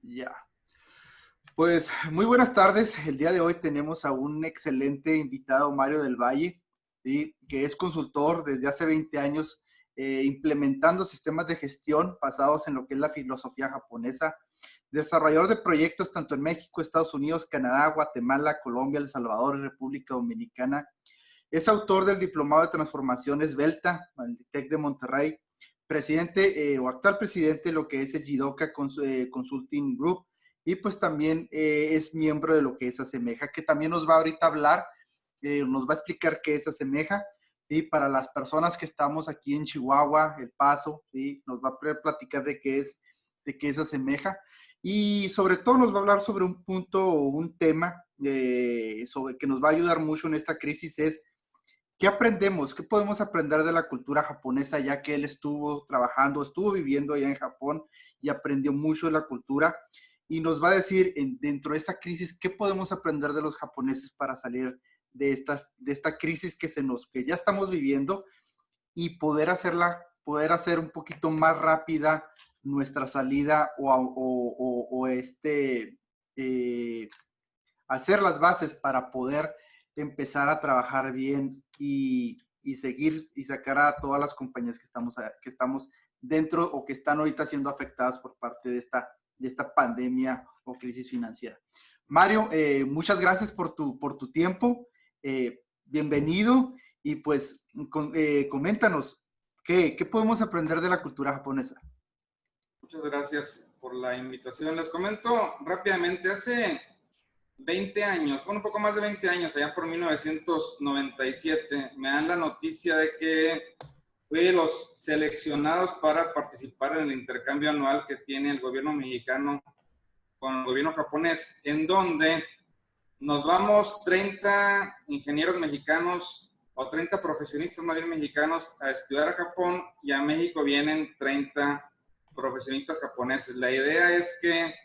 Ya. Pues muy buenas tardes. El día de hoy tenemos a un excelente invitado, Mario del Valle, ¿sí? Que es consultor desde hace 20 años, implementando sistemas de gestión basados en lo que es la filosofía japonesa, desarrollador de proyectos tanto en México, Estados Unidos, Canadá, Guatemala, Colombia, El Salvador y República Dominicana. Es autor del Diplomado de Transformación Esbelta, el TEC de Monterrey, presidente o actual presidente de lo que es el Jidoka Consulting Group, y pues también es miembro de lo que es Asemeja, que también nos va ahorita a hablar, nos va a explicar qué es Asemeja, y para las personas que estamos aquí en Chihuahua, El Paso, ¿sí? Nos va a platicar de qué es Asemeja, y sobre todo nos va a hablar sobre un punto o un tema sobre que nos va a ayudar mucho en esta crisis. Es ¿qué aprendemos? ¿Qué podemos aprender de la cultura japonesa, ya que él estuvo trabajando, estuvo viviendo allá en Japón y aprendió mucho de la cultura? Y nos va a decir, dentro de esta crisis, ¿qué podemos aprender de los japoneses para salir de esta crisis que ya estamos viviendo y poder hacer un poquito más rápida nuestra salida eh, hacer las bases para poder empezar a trabajar bien y seguir y sacar a todas las compañías que estamos dentro o que están ahorita siendo afectadas por parte de esta pandemia o crisis financiera. Mario, muchas gracias por tu tiempo. Bienvenido y pues coméntanos, ¿qué podemos aprender de la cultura japonesa? Muchas gracias por la invitación. Les comento rápidamente, hace 20 años, bueno, un poco más de 20 años, allá por 1997, me dan la noticia de que fui de los seleccionados para participar en el intercambio anual que tiene el gobierno mexicano con el gobierno japonés, en donde nos vamos 30 ingenieros mexicanos o 30 profesionistas más bien mexicanos a estudiar a Japón, y a México vienen 30 profesionistas japoneses. La idea es que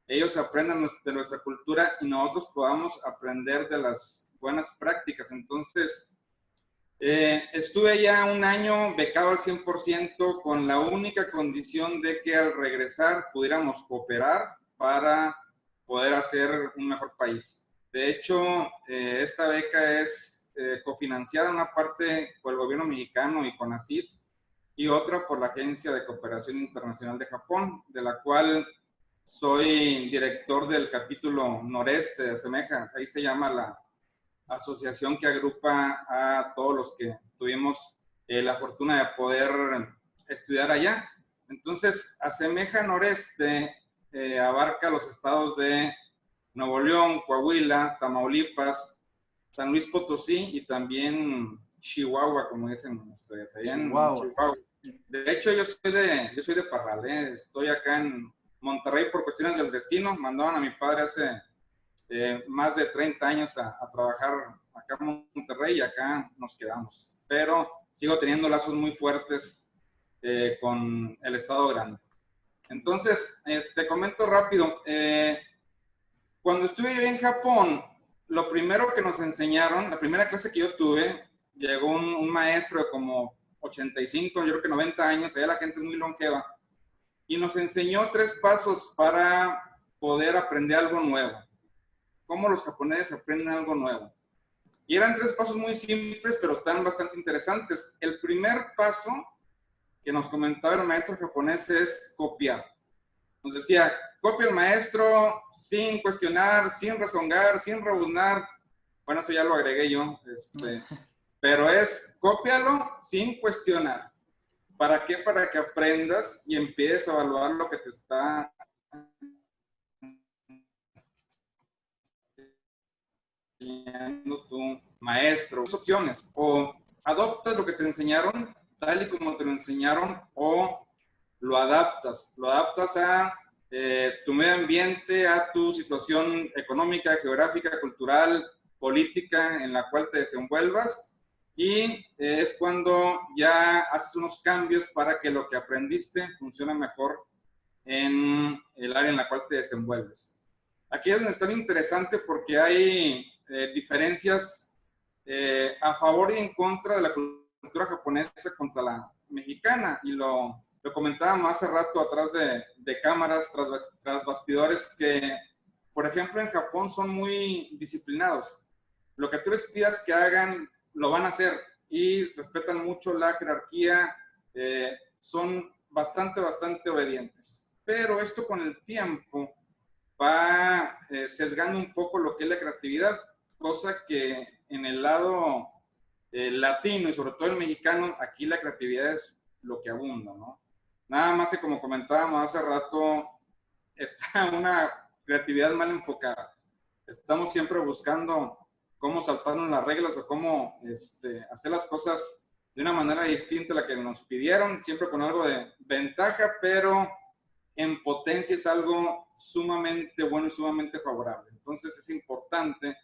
ellos aprendan de nuestra cultura y nosotros podamos aprender de las buenas prácticas. Entonces, estuve ya un año becado al 100% con la única condición de que al regresar pudiéramos cooperar para poder hacer un mejor país. De hecho, esta beca es cofinanciada una parte por el gobierno mexicano y CONACYT, y otra por la Agencia de Cooperación Internacional de Japón, de la cual soy director del capítulo noreste de Asemeja. Ahí se llama la asociación que agrupa a todos los que tuvimos la fortuna de poder estudiar allá. Entonces, Asemeja Noreste abarca los estados de Nuevo León, Coahuila, Tamaulipas, San Luis Potosí y también Chihuahua, como dicen ustedes, allá en Chihuahua. De hecho, yo soy de Parral, estoy acá en Monterrey por cuestiones del destino. Mandaban a mi padre hace más de 30 años a trabajar acá en Monterrey, y acá nos quedamos. Pero sigo teniendo lazos muy fuertes con el estado grande. Entonces, te comento rápido. Cuando estuve en Japón, lo primero que nos enseñaron, la primera clase que yo tuve, llegó un maestro de como 85, yo creo que 90 años, allá la gente es muy longeva, y nos enseñó 3 pasos para poder aprender algo nuevo. Cómo los japoneses aprenden algo nuevo. Y eran 3 pasos muy simples, pero están bastante interesantes. El primer paso que nos comentaba el maestro japonés es copiar. Nos decía, copia el maestro sin cuestionar, sin rezongar, sin rebuznar. Bueno, eso ya lo agregué yo. Pero es, cópialo sin cuestionar. ¿Para qué? Para que aprendas y empieces a evaluar lo que te está enseñando tu maestro. Dos opciones: o adoptas lo que te enseñaron tal y como te lo enseñaron, o lo adaptas a tu medio ambiente, a tu situación económica, geográfica, cultural, política en la cual te desenvuelvas, y es cuando ya haces unos cambios para que lo que aprendiste funcione mejor en el área en la cual te desenvuelves. Aquí es donde está lo interesante, porque hay diferencias a favor y en contra de la cultura japonesa contra la mexicana, y lo Lo comentábamos hace rato atrás de cámaras, tras bastidores, que, por ejemplo, en Japón son muy disciplinados. Lo que tú les pidas que hagan, lo van a hacer y respetan mucho la jerarquía, son bastante obedientes. Pero esto con el tiempo va sesgando un poco lo que es la creatividad, cosa que en el lado latino y sobre todo el mexicano, aquí la creatividad es lo que abunda, ¿no? Nada más que como comentábamos hace rato, está una creatividad mal enfocada. Estamos siempre buscando cómo saltarnos las reglas o cómo hacer las cosas de una manera distinta a la que nos pidieron, siempre con algo de ventaja, pero en potencia es algo sumamente bueno y sumamente favorable. Entonces es importante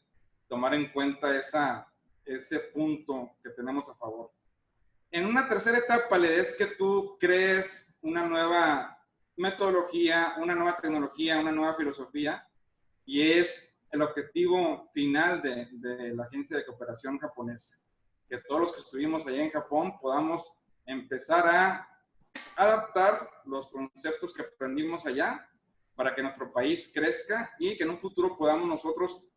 tomar en cuenta ese punto que tenemos a favor. En una tercera etapa, le es que tú crees una nueva metodología, una nueva tecnología, una nueva filosofía, y es el objetivo final de la Agencia de Cooperación Japonesa. Que todos los que estuvimos allá en Japón podamos empezar a adaptar los conceptos que aprendimos allá para que nuestro país crezca y que en un futuro podamos nosotros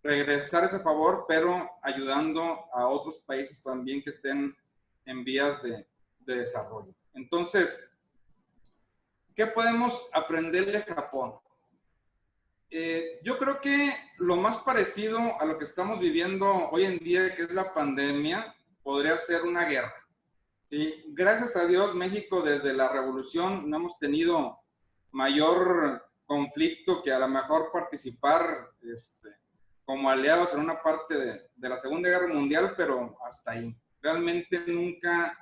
regresar ese favor, pero ayudando a otros países también que estén en vías de desarrollo. Entonces, ¿qué podemos aprenderle a Japón? Yo creo que lo más parecido a lo que estamos viviendo hoy en día, que es la pandemia, podría ser una guerra. ¿Sí? Gracias a Dios, México desde la revolución no hemos tenido mayor conflicto que a lo mejor participar como aliados en una parte de la Segunda Guerra Mundial, pero hasta ahí. Realmente nunca,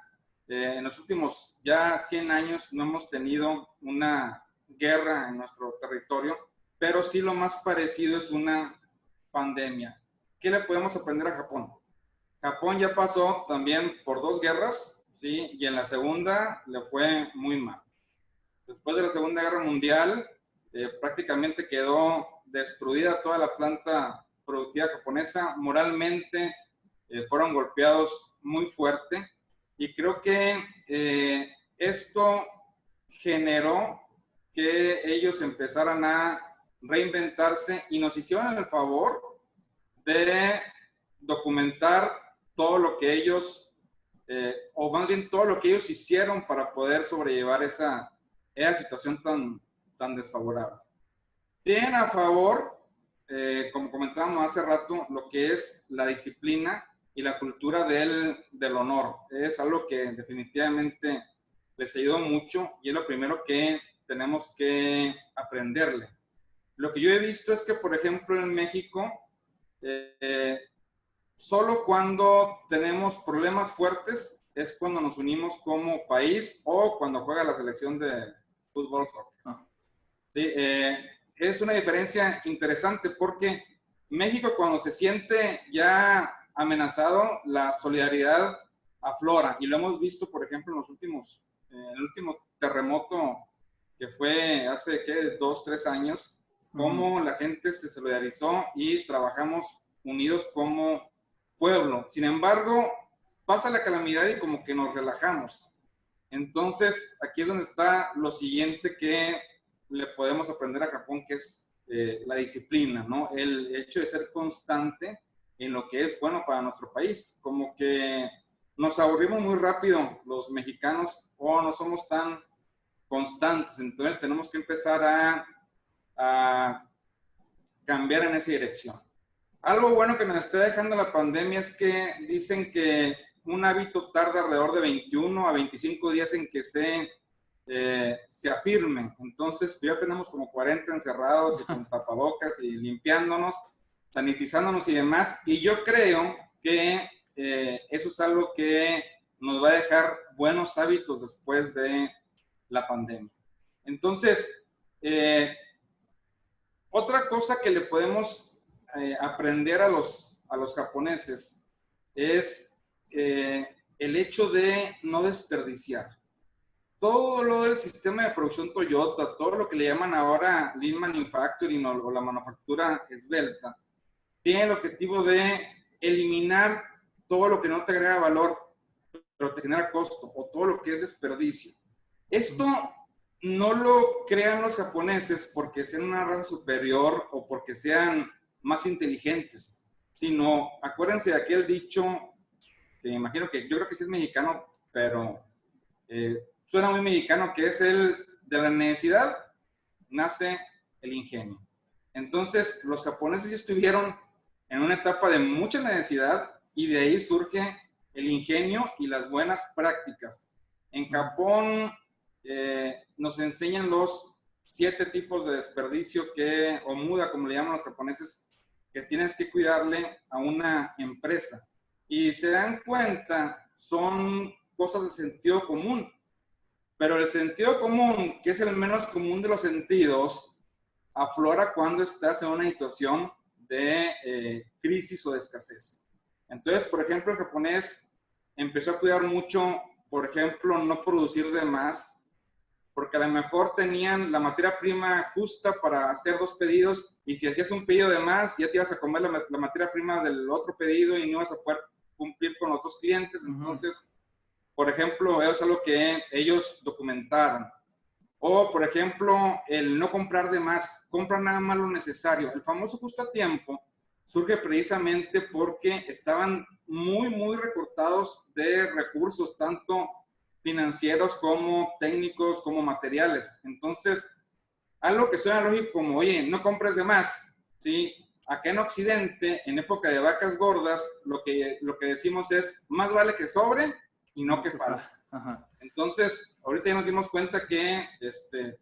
en los últimos ya 100 años, no hemos tenido una guerra en nuestro territorio, pero sí lo más parecido es una pandemia. ¿Qué le podemos aprender a Japón? Japón ya pasó también por 2 guerras, ¿sí? Y en la segunda le fue muy mal. Después de la Segunda Guerra Mundial, prácticamente quedó destruida toda la planta productiva japonesa. Moralmente fueron golpeados muy fuerte. Y creo que esto generó que ellos empezaran a reinventarse y nos hicieron el favor de documentar todo lo que ellos, o más bien todo lo que ellos hicieron para poder sobrellevar esa situación tan desfavorable. Tienen a favor, como comentábamos hace rato, lo que es la disciplina y la cultura del honor. Es algo que definitivamente les ayudó mucho y es lo primero que tenemos que aprenderle. Lo que yo he visto es que, por ejemplo, en México, solo cuando tenemos problemas fuertes es cuando nos unimos como país o cuando juega la selección de fútbol soccer. Sí, es una diferencia interesante porque México, cuando se siente ya amenazado, la solidaridad aflora, y lo hemos visto, por ejemplo, en el último terremoto que fue hace 2, 3 años, cómo la gente se solidarizó y trabajamos unidos como pueblo. Sin embargo, pasa la calamidad y como que nos relajamos. Entonces, aquí es donde está lo siguiente que le podemos aprender a Japón, que es la disciplina, ¿no? El hecho de ser constante en lo que es bueno para nuestro país. Como que nos aburrimos muy rápido los mexicanos o no somos tan constantes. Entonces, tenemos que empezar a cambiar en esa dirección. Algo bueno que nos está dejando la pandemia es que dicen que un hábito tarda alrededor de 21 a 25 días en que se afirme. Entonces, ya tenemos como 40 encerrados y con tapabocas y limpiándonos, sanitizándonos y demás. Y yo creo que eso es algo que nos va a dejar buenos hábitos después de la pandemia. Entonces, otra cosa que le podemos aprender a los japoneses es el hecho de no desperdiciar. Todo lo del sistema de producción Toyota, todo lo que le llaman ahora Lean Manufacturing o la manufactura esbelta, tiene el objetivo de eliminar todo lo que no te agrega valor, pero te genera costo, o todo lo que es desperdicio. Esto no lo crean los japoneses porque sean una raza superior o porque sean más inteligentes, sino acuérdense de aquel dicho que me imagino que yo creo que sí es mexicano, pero suena muy mexicano, que es el de la necesidad nace el ingenio. Entonces, los japoneses estuvieron en una etapa de mucha necesidad y de ahí surge el ingenio y las buenas prácticas. En Japón nos enseñan los 7 tipos de desperdicio o muda, como le llaman los japoneses, que tienes que cuidarle a una empresa. Y se dan cuenta, son cosas de sentido común, pero el sentido común, que es el menos común de los sentidos, aflora cuando estás en una situación de crisis o de escasez. Entonces, por ejemplo, el japonés empezó a cuidar mucho, por ejemplo, no producir de más, porque a lo mejor tenían la materia prima justa para hacer 2 pedidos, y si hacías un pedido de más, ya te ibas a comer la materia prima del otro pedido y no ibas a poder cumplir con otros clientes. Entonces, por ejemplo, eso es algo que ellos documentaron. O, por ejemplo, el no comprar de más, compra nada más lo necesario. El famoso justo a tiempo surge precisamente porque estaban muy recortados de recursos, tanto financieros como técnicos, como materiales. Entonces, algo que suena lógico como, oye, no compres de más, ¿sí? Acá en Occidente, en época de vacas gordas, lo que decimos es, más vale que sobre y no que falte. Ajá. Entonces, ahorita ya nos dimos cuenta que,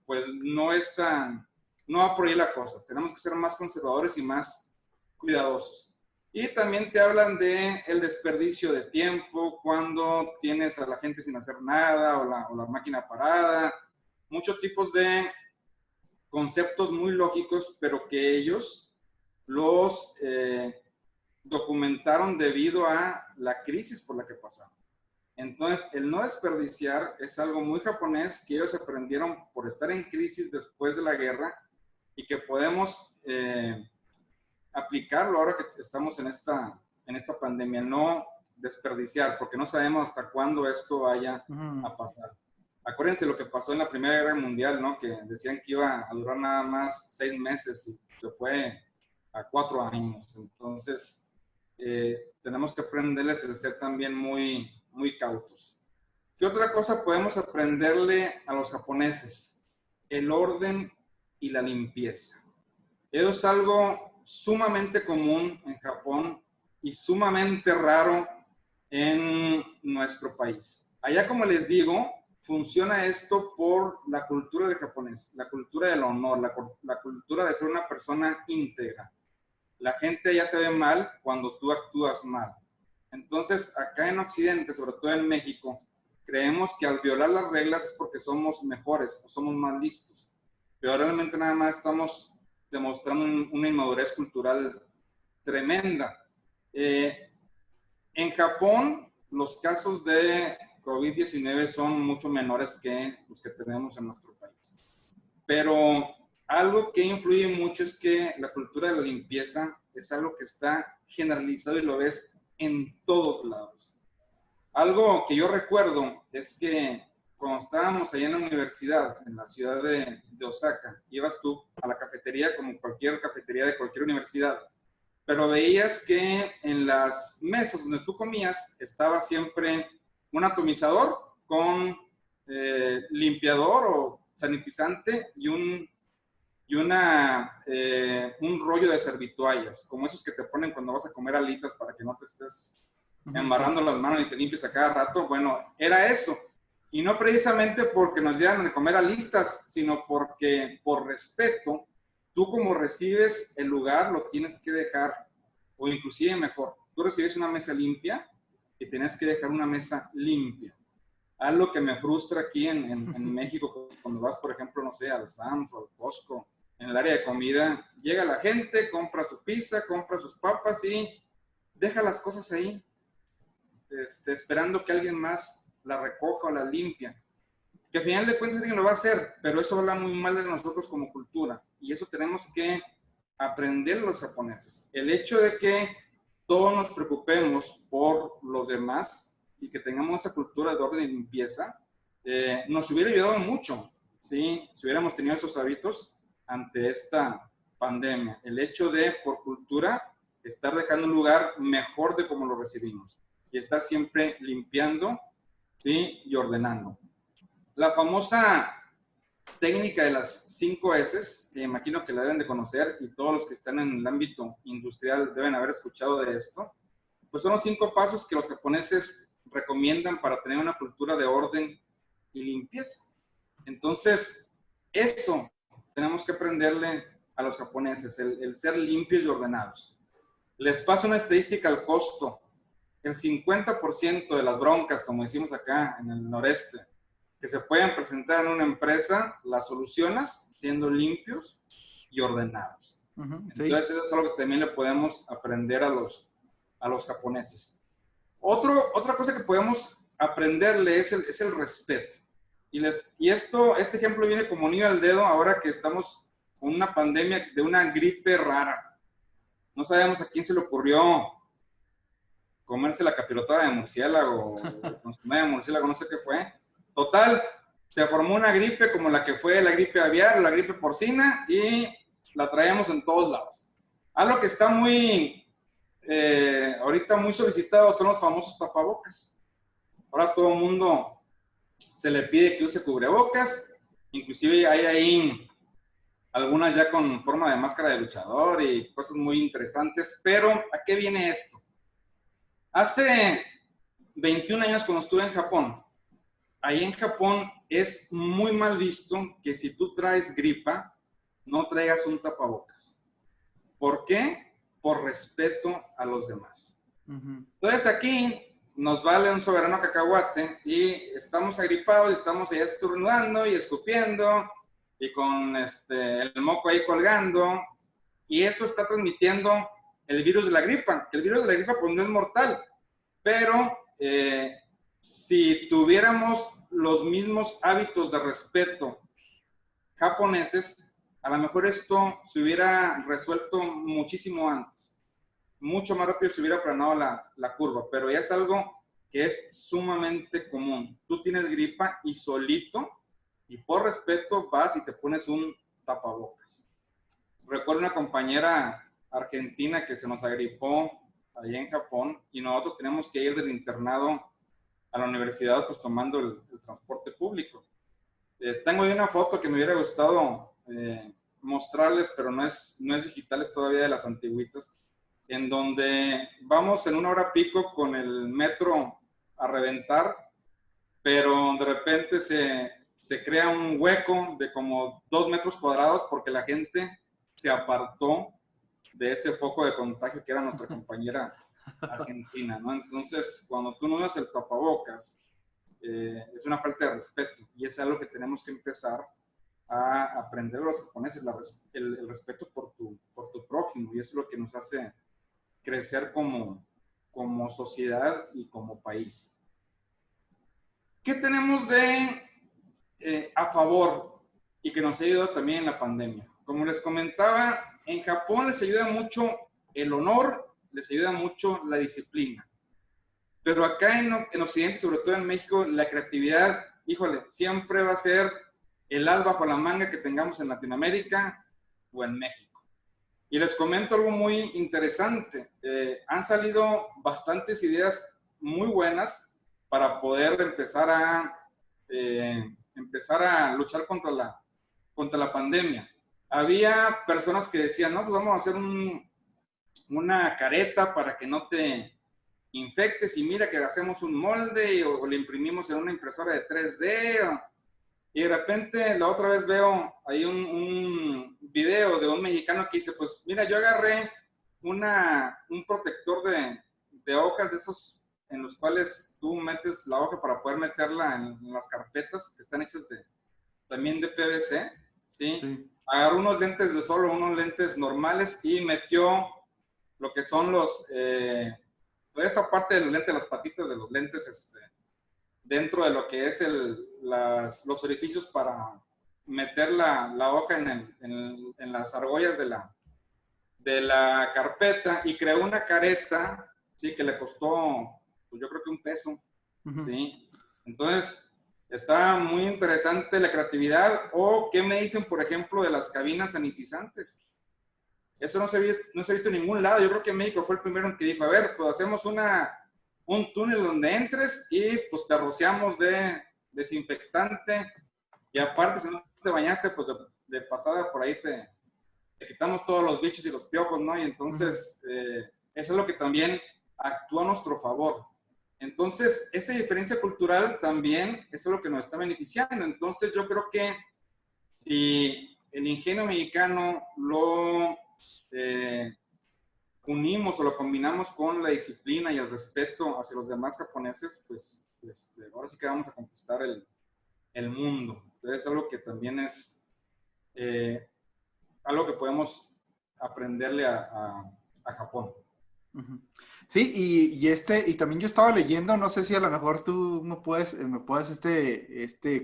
pues, no va por ahí la cosa. Tenemos que ser más conservadores y más cuidadosos. Y también te hablan de el desperdicio de tiempo, cuando tienes a la gente sin hacer nada o la máquina parada. Muchos tipos de conceptos muy lógicos, pero que ellos los documentaron debido a la crisis por la que pasaron. Entonces, el no desperdiciar es algo muy japonés que ellos aprendieron por estar en crisis después de la guerra y que podemos aplicarlo ahora que estamos en esta pandemia. No desperdiciar, porque no sabemos hasta cuándo esto vaya a pasar. Acuérdense lo que pasó en la Primera Guerra Mundial, ¿no? Que decían que iba a durar nada más 6 meses y se fue a 4 años. Entonces, tenemos que aprenderles a ser también muy cautos. ¿Qué otra cosa podemos aprenderle a los japoneses? El orden y la limpieza. Eso es algo sumamente común en Japón y sumamente raro en nuestro país. Allá, como les digo, funciona esto por la cultura del japonés, la cultura del honor, la cultura de ser una persona íntegra. La gente ya te ve mal cuando tú actúas mal. Entonces, acá en Occidente, sobre todo en México, creemos que al violar las reglas es porque somos mejores o somos más listos. Pero realmente nada más estamos demostrando una inmadurez cultural tremenda. En Japón, los casos de COVID-19 son mucho menores que los que tenemos en nuestro país. Pero algo que influye mucho es que la cultura de la limpieza es algo que está generalizado y lo ves en todos lados. Algo que yo recuerdo es que cuando estábamos allá en la universidad, en la ciudad de Osaka, ibas tú a la cafetería como cualquier cafetería de cualquier universidad, pero veías que en las mesas donde tú comías estaba siempre un atomizador con limpiador o sanitizante y un rollo de servitoallas, como esos que te ponen cuando vas a comer alitas para que no te estés embarrando las manos y te limpies a cada rato. Bueno, era eso. Y no precisamente porque nos llevan a comer alitas, sino porque por respeto, tú como recibes el lugar lo tienes que dejar, o inclusive mejor, tú recibes una mesa limpia y tienes que dejar una mesa limpia. Algo que me frustra aquí en México, cuando vas, por ejemplo, no sé, al Sam's o al Costco, en el área de comida, llega la gente, compra su pizza, compra sus papas y deja las cosas ahí, esperando que alguien más la recoja o la limpia. Que al final de cuentas alguien lo va a hacer, pero eso habla muy mal de nosotros como cultura. Y eso tenemos que aprender los japoneses. El hecho de que todos nos preocupemos por los demás y que tengamos esa cultura de orden y limpieza, nos hubiera ayudado mucho, ¿sí? Si hubiéramos tenido esos hábitos ante esta pandemia. El hecho de, por cultura, estar dejando un lugar mejor de como lo recibimos y estar siempre limpiando, ¿sí? Y ordenando. La famosa técnica de las 5 S, que imagino que la deben de conocer y todos los que están en el ámbito industrial deben haber escuchado de esto, pues son los 5 pasos que los japoneses recomiendan para tener una cultura de orden y limpieza. Entonces, eso tenemos que aprenderle a los japoneses, el ser limpios y ordenados. Les paso una estadística al costo. El 50% de las broncas, como decimos acá en el noreste, que se pueden presentar en una empresa, las solucionas siendo limpios y ordenados. Sí. Entonces, eso es algo que también le podemos aprender a los japoneses. Otra cosa que podemos aprenderle es el respeto. Y este ejemplo viene como anillo al dedo ahora que estamos con una pandemia de una gripe rara. No sabemos a quién se le ocurrió comerse la capirotada de murciélago, o consumir de murciélago, no sé qué fue. Total, se formó una gripe como la que fue la gripe aviar o la gripe porcina y la traemos en todos lados. Algo que está ahorita muy solicitado son los famosos tapabocas. Ahora todo el mundo se le pide que use cubrebocas, inclusive hay ahí algunas ya con forma de máscara de luchador y cosas muy interesantes, pero ¿a qué viene esto? Hace 21 años cuando estuve en Japón, ahí en Japón es muy mal visto que si tú traes gripa, no traigas un tapabocas. ¿Por qué? Por respeto a los demás. Entonces aquí nos vale un soberano cacahuate y estamos agripados, estamos ahí estornudando y escupiendo y con el moco ahí colgando y eso está transmitiendo el virus de la gripa, que el virus de la gripa pues no es mortal, pero si tuviéramos los mismos hábitos de respeto japoneses, a lo mejor esto se hubiera resuelto muchísimo antes. Mucho más rápido se hubiera aplanado la curva, pero ya es algo que es sumamente común. Tú tienes gripa y solito, y por respeto vas y te pones un tapabocas. Recuerdo una compañera argentina que se nos agripó allá en Japón y nosotros teníamos que ir del internado a la universidad pues tomando el transporte público. Tengo ahí una foto que me hubiera gustado mostrarles, pero no es digital, es todavía de las antiguitas, en donde vamos en una hora pico con el metro a reventar, pero de repente se crea un hueco de como 2 metros cuadrados porque la gente se apartó de ese foco de contagio que era nuestra compañera argentina, ¿no? Entonces, cuando tú no das el tapabocas, es una falta de respeto y es algo que tenemos que empezar a aprender los japoneses, el respeto por tu prójimo, y eso es lo que nos hace crecer como sociedad y como país. ¿Qué tenemos a favor y que nos ha ayudado también en la pandemia? Como les comentaba, en Japón les ayuda mucho el honor, les ayuda mucho la disciplina. Pero acá en Occidente, sobre todo en México, la creatividad, híjole, siempre va a ser el as bajo la manga que tengamos en Latinoamérica o en México. Y les comento algo muy interesante. Han salido bastantes ideas muy buenas para poder empezar a luchar contra la pandemia. Había personas que decían, no, pues vamos a hacer una careta para que no te infectes y mira que hacemos un molde o le imprimimos en una impresora de 3D. Y de repente la otra vez veo ahí un video de un mexicano que dice, pues mira, yo agarré un protector de hojas de esos en los cuales tú metes la hoja para poder meterla en las carpetas que están hechas también de PVC, ¿sí? Sí. Agarró unos lentes de sol o unos lentes normales y metió lo que son esta parte del lente, las patitas de los lentes, dentro de lo que es los orificios para meter la hoja en las argollas de la carpeta y creó una careta, ¿sí? Que le costó, pues yo creo que $1, ¿sí? Entonces, Está muy interesante la creatividad. O, ¿qué me dicen, por ejemplo, de las cabinas sanitizantes? Eso no se ha visto en ningún lado. Yo creo que México fue el primero en que dijo, a ver, pues hacemos un túnel donde entres y pues te rociamos de desinfectante. Y aparte, si no te bañaste, pues de pasada por ahí te quitamos todos los bichos y los piojos, ¿no? Y entonces, eso es lo que también actúa a nuestro favor. Entonces, esa diferencia cultural también es lo que nos está beneficiando. Entonces, yo creo que si el ingenio mexicano lo unimos o lo combinamos con la disciplina y el respeto hacia los demás japoneses, pues ahora sí que vamos a conquistar el mundo. Entonces, es algo que también es algo que podemos aprenderle a Japón. Sí, y también yo estaba leyendo, no sé si a lo mejor tú me puedes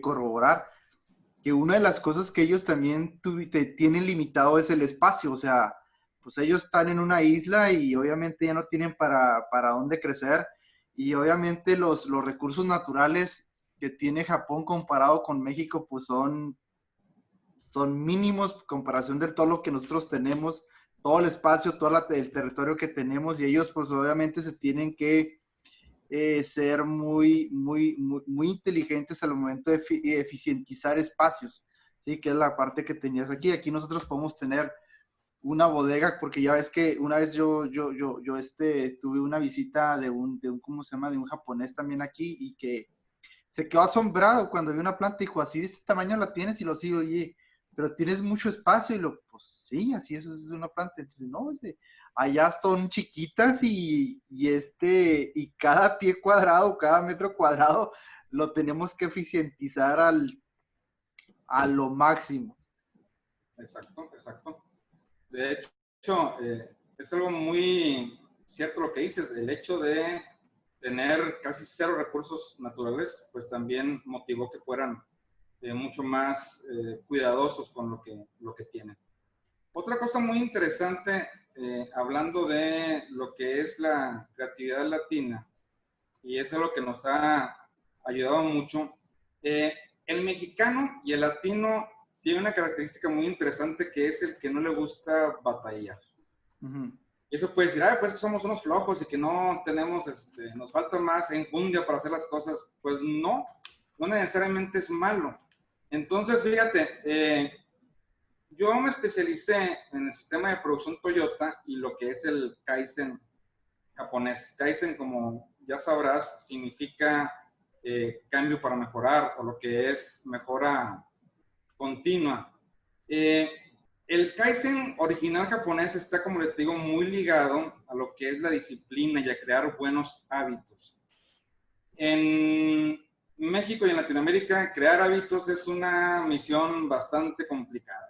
corroborar, que una de las cosas que ellos también tienen limitado es el espacio, o sea, pues ellos están en una isla y obviamente ya no tienen para dónde crecer, y obviamente los recursos naturales que tiene Japón comparado con México, pues son mínimos en comparación de todo lo que nosotros tenemos, todo el espacio, el territorio que tenemos, y ellos pues obviamente se tienen que ser muy inteligentes al momento de eficientizar espacios, ¿sí? Que es la parte que tenías aquí. Aquí nosotros podemos tener una bodega, porque ya ves que una vez yo tuve una visita de un, ¿cómo se llama? De un japonés también aquí, y que se quedó asombrado cuando vi una planta y dijo, así de este tamaño la tienes, y lo sigo, oye, pero tienes mucho espacio, y pues sí, así es una planta. Entonces, no, allá son chiquitas, y cada pie cuadrado, cada metro cuadrado, lo tenemos que eficientizar a lo máximo. Exacto, exacto. De hecho, es algo muy cierto lo que dices. El hecho de tener casi cero recursos naturales, pues también motivó que fueran mucho más cuidadosos con lo que tienen. Otra cosa muy interesante, hablando de lo que es la creatividad latina, y eso es lo que nos ha ayudado mucho, eh, el mexicano y el latino tiene una característica muy interesante, que es el que no le gusta batallar. Uh-huh. Y eso puede decir, pues que somos unos flojos y que no tenemos, nos falta más enjundia para hacer las cosas. Pues no, no necesariamente es malo. Entonces, fíjate, yo me especialicé en el sistema de producción Toyota y lo que es el Kaizen japonés. Kaizen, como ya sabrás, significa cambio para mejorar, o lo que es mejora continua. El Kaizen original japonés está, como les digo, muy ligado a lo que es la disciplina y a crear buenos hábitos. En México y en Latinoamérica, crear hábitos es una misión bastante complicada.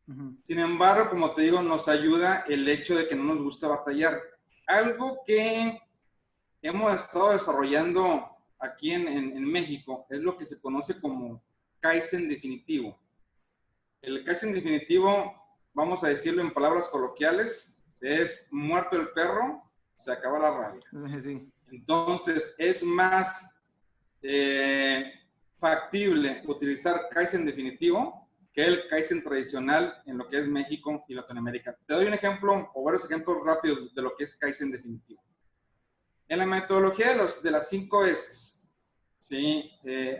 Uh-huh. Sin embargo, como te digo, nos ayuda el hecho de que no nos gusta batallar. Algo que hemos estado desarrollando aquí en México es lo que se conoce como Kaizen definitivo. El Kaizen definitivo, vamos a decirlo en palabras coloquiales, es muerto el perro, se acaba la rabia. Sí. Entonces, es más factible utilizar Kaizen definitivo que el Kaizen tradicional en lo que es México y Latinoamérica. Te doy un ejemplo o varios ejemplos rápidos de lo que es Kaizen definitivo. En la metodología de las 5 S, ¿sí?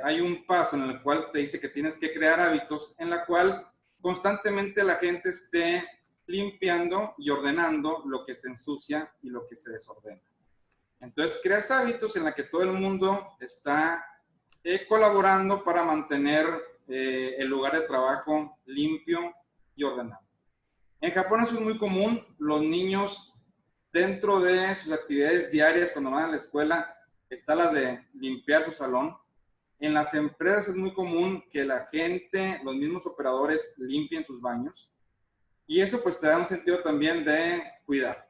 Hay un paso en el cual te dice que tienes que crear hábitos en la cual constantemente la gente esté limpiando y ordenando lo que se ensucia y lo que se desordena. Entonces, creas hábitos en la que todo el mundo está colaborando para mantener el lugar de trabajo limpio y ordenado. En Japón eso es muy común. Los niños, dentro de sus actividades diarias cuando van a la escuela, está las de limpiar su salón. En las empresas es muy común que la gente, los mismos operadores, limpien sus baños. Y eso pues te da un sentido también de cuidar.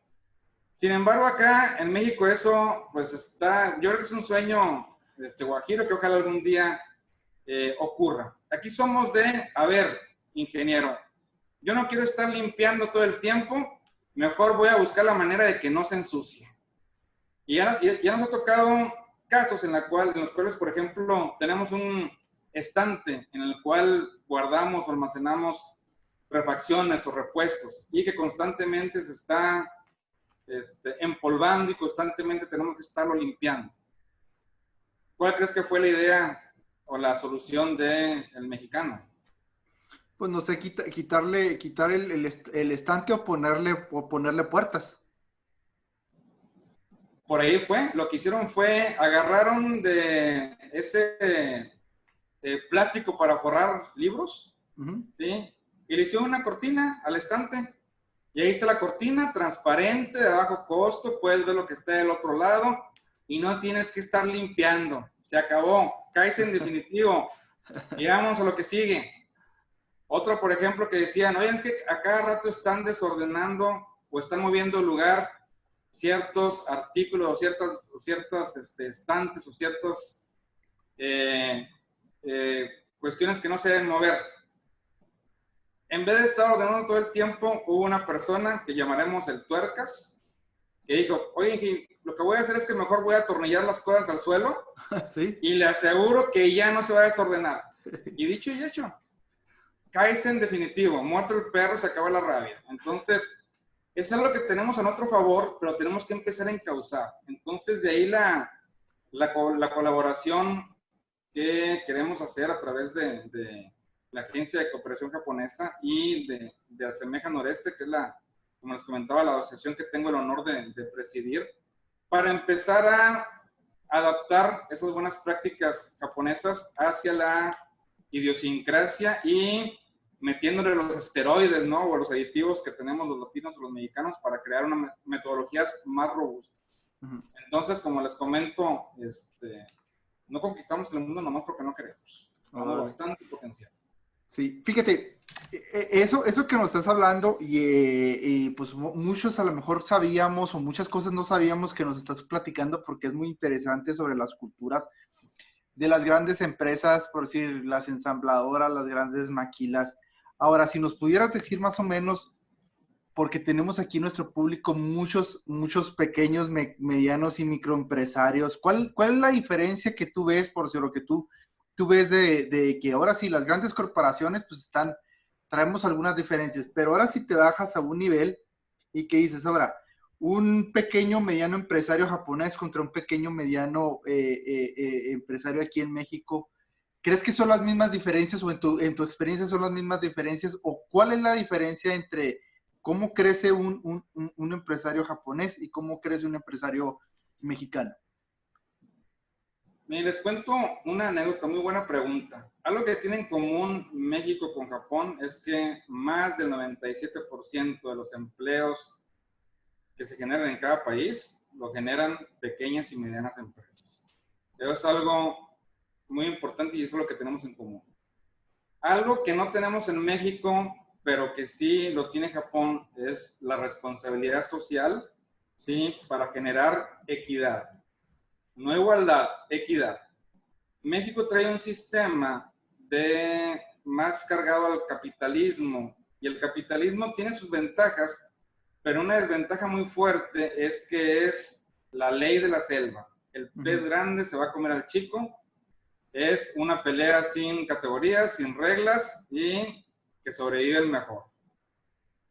Sin embargo, acá en México eso pues está, yo creo que es un sueño guajiro que ojalá algún día ocurra. Aquí somos a ver, ingeniero, yo no quiero estar limpiando todo el tiempo, mejor voy a buscar la manera de que no se ensucie. Y ya nos ha tocado casos en los cuales, por ejemplo, tenemos un estante en el cual guardamos o almacenamos refacciones o repuestos y que constantemente se está empolvando y constantemente tenemos que estarlo limpiando. ¿Cuál crees que fue la idea o la solución del mexicano? Pues no sé, quitar el estante o ponerle puertas. Por ahí fue, lo que hicieron fue, agarraron de ese plástico para forrar libros, ¿sí? Y le hicieron una cortina al estante. Y ahí está la cortina, transparente, de bajo costo, puedes ver lo que está del otro lado y no tienes que estar limpiando. Se acabó, caes en definitivo. Y vamos a lo que sigue. Otro, por ejemplo, que decían, oye, es que a cada rato están desordenando o están moviendo el lugar ciertos artículos o ciertas estantes o ciertas cuestiones que no se deben mover. En vez de estar ordenando todo el tiempo, hubo una persona que llamaremos el tuercas, que dijo, oye, lo que voy a hacer es que mejor voy a atornillar las cosas al suelo ¿Sí? y le aseguro que ya no se va a desordenar. Y dicho y hecho, caes en definitivo, muerto el perro, se acaba la rabia. Entonces, eso es lo que tenemos a nuestro favor, pero tenemos que empezar a encauzar. Entonces, de ahí la colaboración que queremos hacer a través de la Agencia de Cooperación Japonesa y de Asemeja Noreste, que es como les comentaba, la asociación que tengo el honor de presidir, para empezar a adaptar esas buenas prácticas japonesas hacia la idiosincrasia y metiéndole los esteroides, ¿no? O los aditivos que tenemos los latinos o los mexicanos para crear unas metodologías más robustas. Entonces, como les comento, no conquistamos el mundo nomás porque no queremos. Tenemos bastante potencial. Sí, fíjate, eso que nos estás hablando y pues muchos a lo mejor sabíamos o muchas cosas no sabíamos que nos estás platicando porque es muy interesante sobre las culturas de las grandes empresas, por decir, las ensambladoras, las grandes maquilas. Ahora, si nos pudieras decir más o menos, porque tenemos aquí nuestro público muchos pequeños, medianos y microempresarios, ¿cuál es la diferencia que tú ves, por decir lo que tú ves de que ahora sí las grandes corporaciones pues traemos algunas diferencias, pero ahora sí te bajas a un nivel y que dices, ahora, un pequeño, mediano empresario japonés contra un pequeño, mediano empresario aquí en México, ¿crees que son las mismas diferencias o en tu experiencia son las mismas diferencias? ¿O cuál es la diferencia entre cómo crece un empresario japonés y cómo crece un empresario mexicano? Miren, les cuento una anécdota, muy buena pregunta. Algo que tiene en común México con Japón es que más del 97% de los empleos que se generan en cada país lo generan pequeñas y medianas empresas. Eso es algo muy importante y eso es lo que tenemos en común. Algo que no tenemos en México, pero que sí lo tiene Japón, es la responsabilidad social, ¿sí? Para generar equidad. No igualdad, equidad. México trae un sistema más cargado al capitalismo y el capitalismo tiene sus ventajas, pero una desventaja muy fuerte es que es la ley de la selva. El pez grande se va a comer al chico, es una pelea sin categorías, sin reglas y que sobrevive el mejor.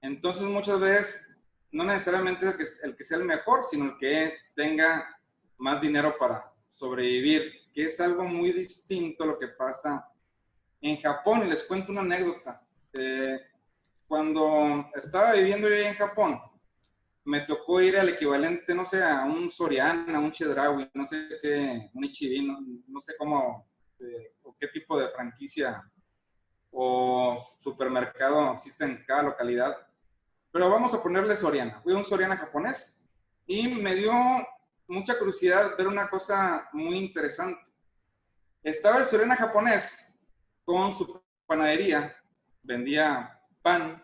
Entonces muchas veces no necesariamente el que sea el mejor, sino el que tenga más dinero para sobrevivir, que es algo muy distinto a lo que pasa en Japón. Y les cuento una anécdota. Cuando estaba viviendo yo en Japón, me tocó ir al equivalente, no sé, a un Soriana, a un Chedraui, no sé qué, un Ichibi, no sé cómo, o qué tipo de franquicia o supermercado existe en cada localidad. Pero vamos a ponerle Soriana. Fui a un Soriana japonés y me dio mucha curiosidad ver una cosa muy interesante. Estaba el Soriana japonés con su panadería, vendía pan,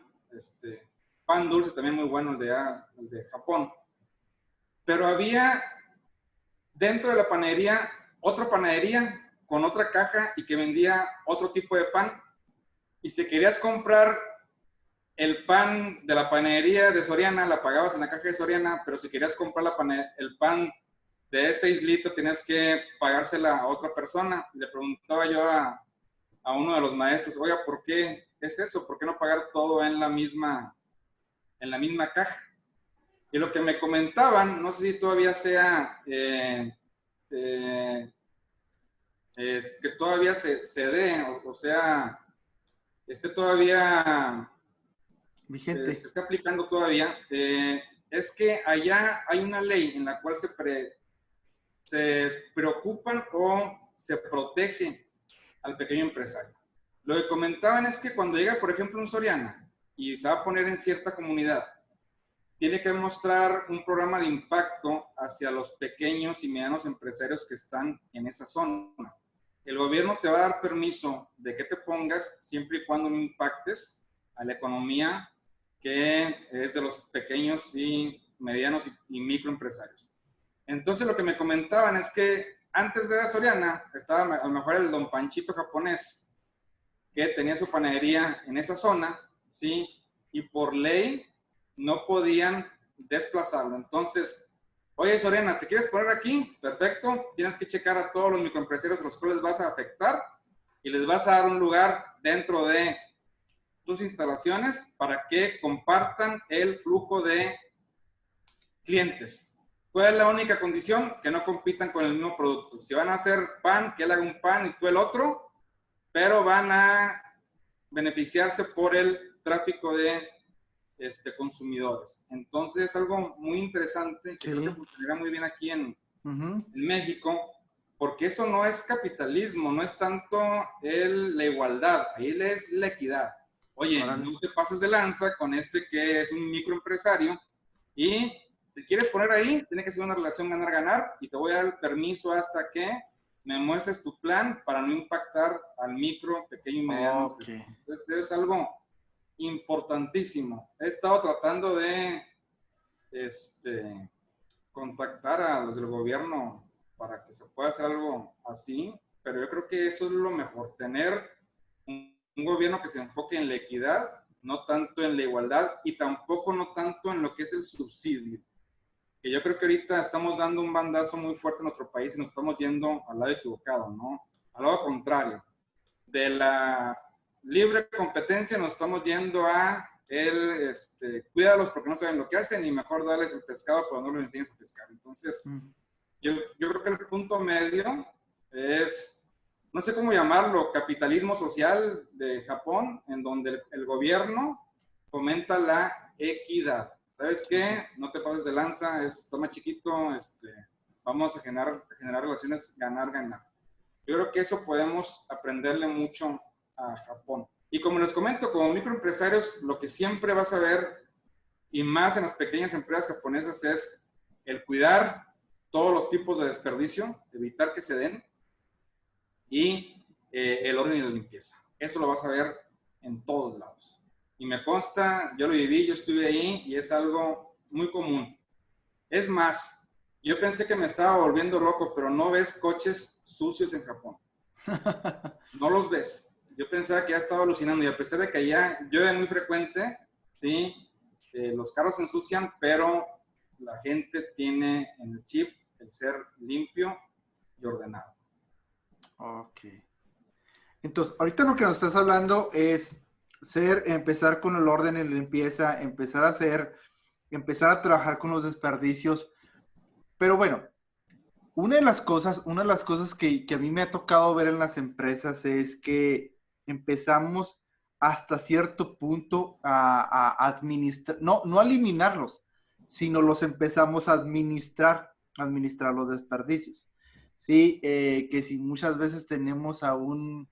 pan dulce también muy bueno, el de Japón. Pero había dentro de la panadería otra panadería con otra caja y que vendía otro tipo de pan. Y si querías comprar el pan de la panadería de Soriana, la pagabas en la caja de Soriana, pero si querías comprar el pan de ese 6 litros, tenías que pagársela a otra persona. Le preguntaba yo a a uno de los maestros, oiga, ¿por qué es eso? ¿Por qué no pagar todo en la misma caja? Y lo que me comentaban, no sé si todavía sea, que todavía se dé, o sea, esté todavía, Vigente. se está aplicando todavía, es que allá hay una ley en la cual se preocupan o se protege al pequeño empresario. Lo que comentaban es que cuando llega, por ejemplo, un Soriana y se va a poner en cierta comunidad, tiene que mostrar un programa de impacto hacia los pequeños y medianos empresarios que están en esa zona. El gobierno te va a dar permiso de que te pongas siempre y cuando no impactes a la economía que es de los pequeños y medianos y microempresarios. Entonces lo que me comentaban es que antes de la Soriana estaba a lo mejor el Don Panchito japonés que tenía su panadería en esa zona, ¿sí? Y por ley no podían desplazarlo. Entonces, oye, Soriana, ¿te quieres poner aquí? Perfecto. Tienes que checar a todos los microempresarios a los cuales vas a afectar y les vas a dar un lugar dentro de tus instalaciones para que compartan el flujo de clientes. ¿Cuál es la única condición? Que no compitan con el mismo producto. Si van a hacer pan, que él haga un pan y tú el otro, pero van a beneficiarse por el tráfico de consumidores. Entonces es algo muy interesante que creo que funcionará muy bien aquí en México, porque eso no es capitalismo, no es tanto la igualdad, ahí es la equidad. Oye, no te pases de lanza con que es un microempresario y te quieres poner ahí, tiene que ser una relación ganar-ganar y te voy a dar el permiso hasta que me muestres tu plan para no impactar al micro, pequeño y mediano. Okay. Entonces es algo importantísimo. He estado tratando de contactar a los del gobierno para que se pueda hacer algo así, pero yo creo que eso es lo mejor, tener un gobierno que se enfoque en la equidad, no tanto en la igualdad y tampoco no tanto en lo que es el subsidio. Que yo creo que ahorita estamos dando un bandazo muy fuerte en nuestro país y nos estamos yendo al lado equivocado, ¿no? Al lado contrario. De la libre competencia nos estamos yendo a cuídalos porque no saben lo que hacen y mejor darles el pescado pero no les enseñes a pescar. Entonces, yo creo que el punto medio es, no sé cómo llamarlo, capitalismo social de Japón, en donde el gobierno fomenta la equidad. ¿Sabes qué? No te pases de lanza, toma chiquito, vamos a generar relaciones ganar-ganar. Yo creo que eso podemos aprenderle mucho a Japón. Y como les comento, como microempresarios, lo que siempre vas a ver, y más en las pequeñas empresas japonesas, es el cuidar todos los tipos de desperdicio, evitar que se den, y el orden y la limpieza. Eso lo vas a ver en todos lados. Y me consta, yo lo viví, yo estuve ahí, y es algo muy común. Es más, yo pensé que me estaba volviendo loco, pero no ves coches sucios en Japón. No los ves. Yo pensaba que ya estaba alucinando y a pesar de que allá llueve muy frecuente, sí, los carros se ensucian, pero la gente tiene en el chip el ser limpio y ordenado. Ok. Entonces, ahorita lo que nos estás hablando es empezar con el orden y la limpieza, empezar a trabajar con los desperdicios. Pero bueno, una de las cosas que a mí me ha tocado ver en las empresas es que empezamos hasta cierto punto a administrar, no a eliminarlos, sino los empezamos a administrar los desperdicios. Sí, que si muchas veces tenemos a un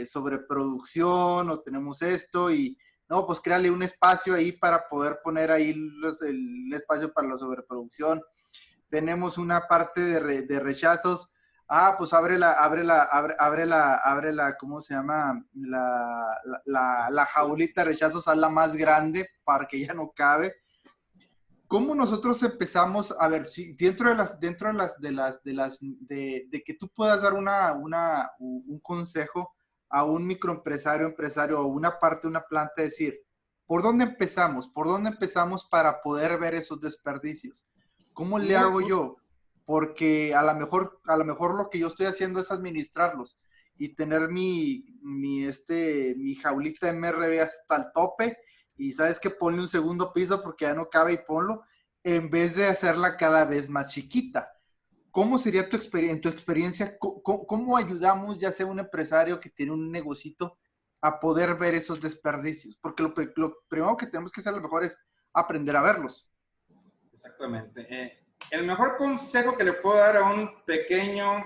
sobreproducción o tenemos esto y no, pues créale un espacio ahí para poder poner ahí el espacio para la sobreproducción. Tenemos una parte de rechazos. Pues abre la, ¿cómo se llama? La jaulita de rechazos, hazla más grande para que ya no cabe. ¿Cómo nosotros empezamos a ver si dentro de que tú puedas dar un consejo a un microempresario, o una parte de una planta, decir, ¿por dónde empezamos? ¿Por dónde empezamos para poder ver esos desperdicios? ¿Cómo le hago yo? Porque a lo mejor lo que yo estoy haciendo es administrarlos y tener mi jaulita MRB hasta el tope y sabes que ponle un segundo piso porque ya no cabe y ponlo, en vez de hacerla cada vez más chiquita. ¿Cómo sería en tu experiencia, cómo ayudamos ya sea un empresario que tiene un negocito a poder ver esos desperdicios? Porque lo primero que tenemos que hacer a lo mejor es aprender a verlos. Exactamente. El mejor consejo que le puedo dar a un pequeño,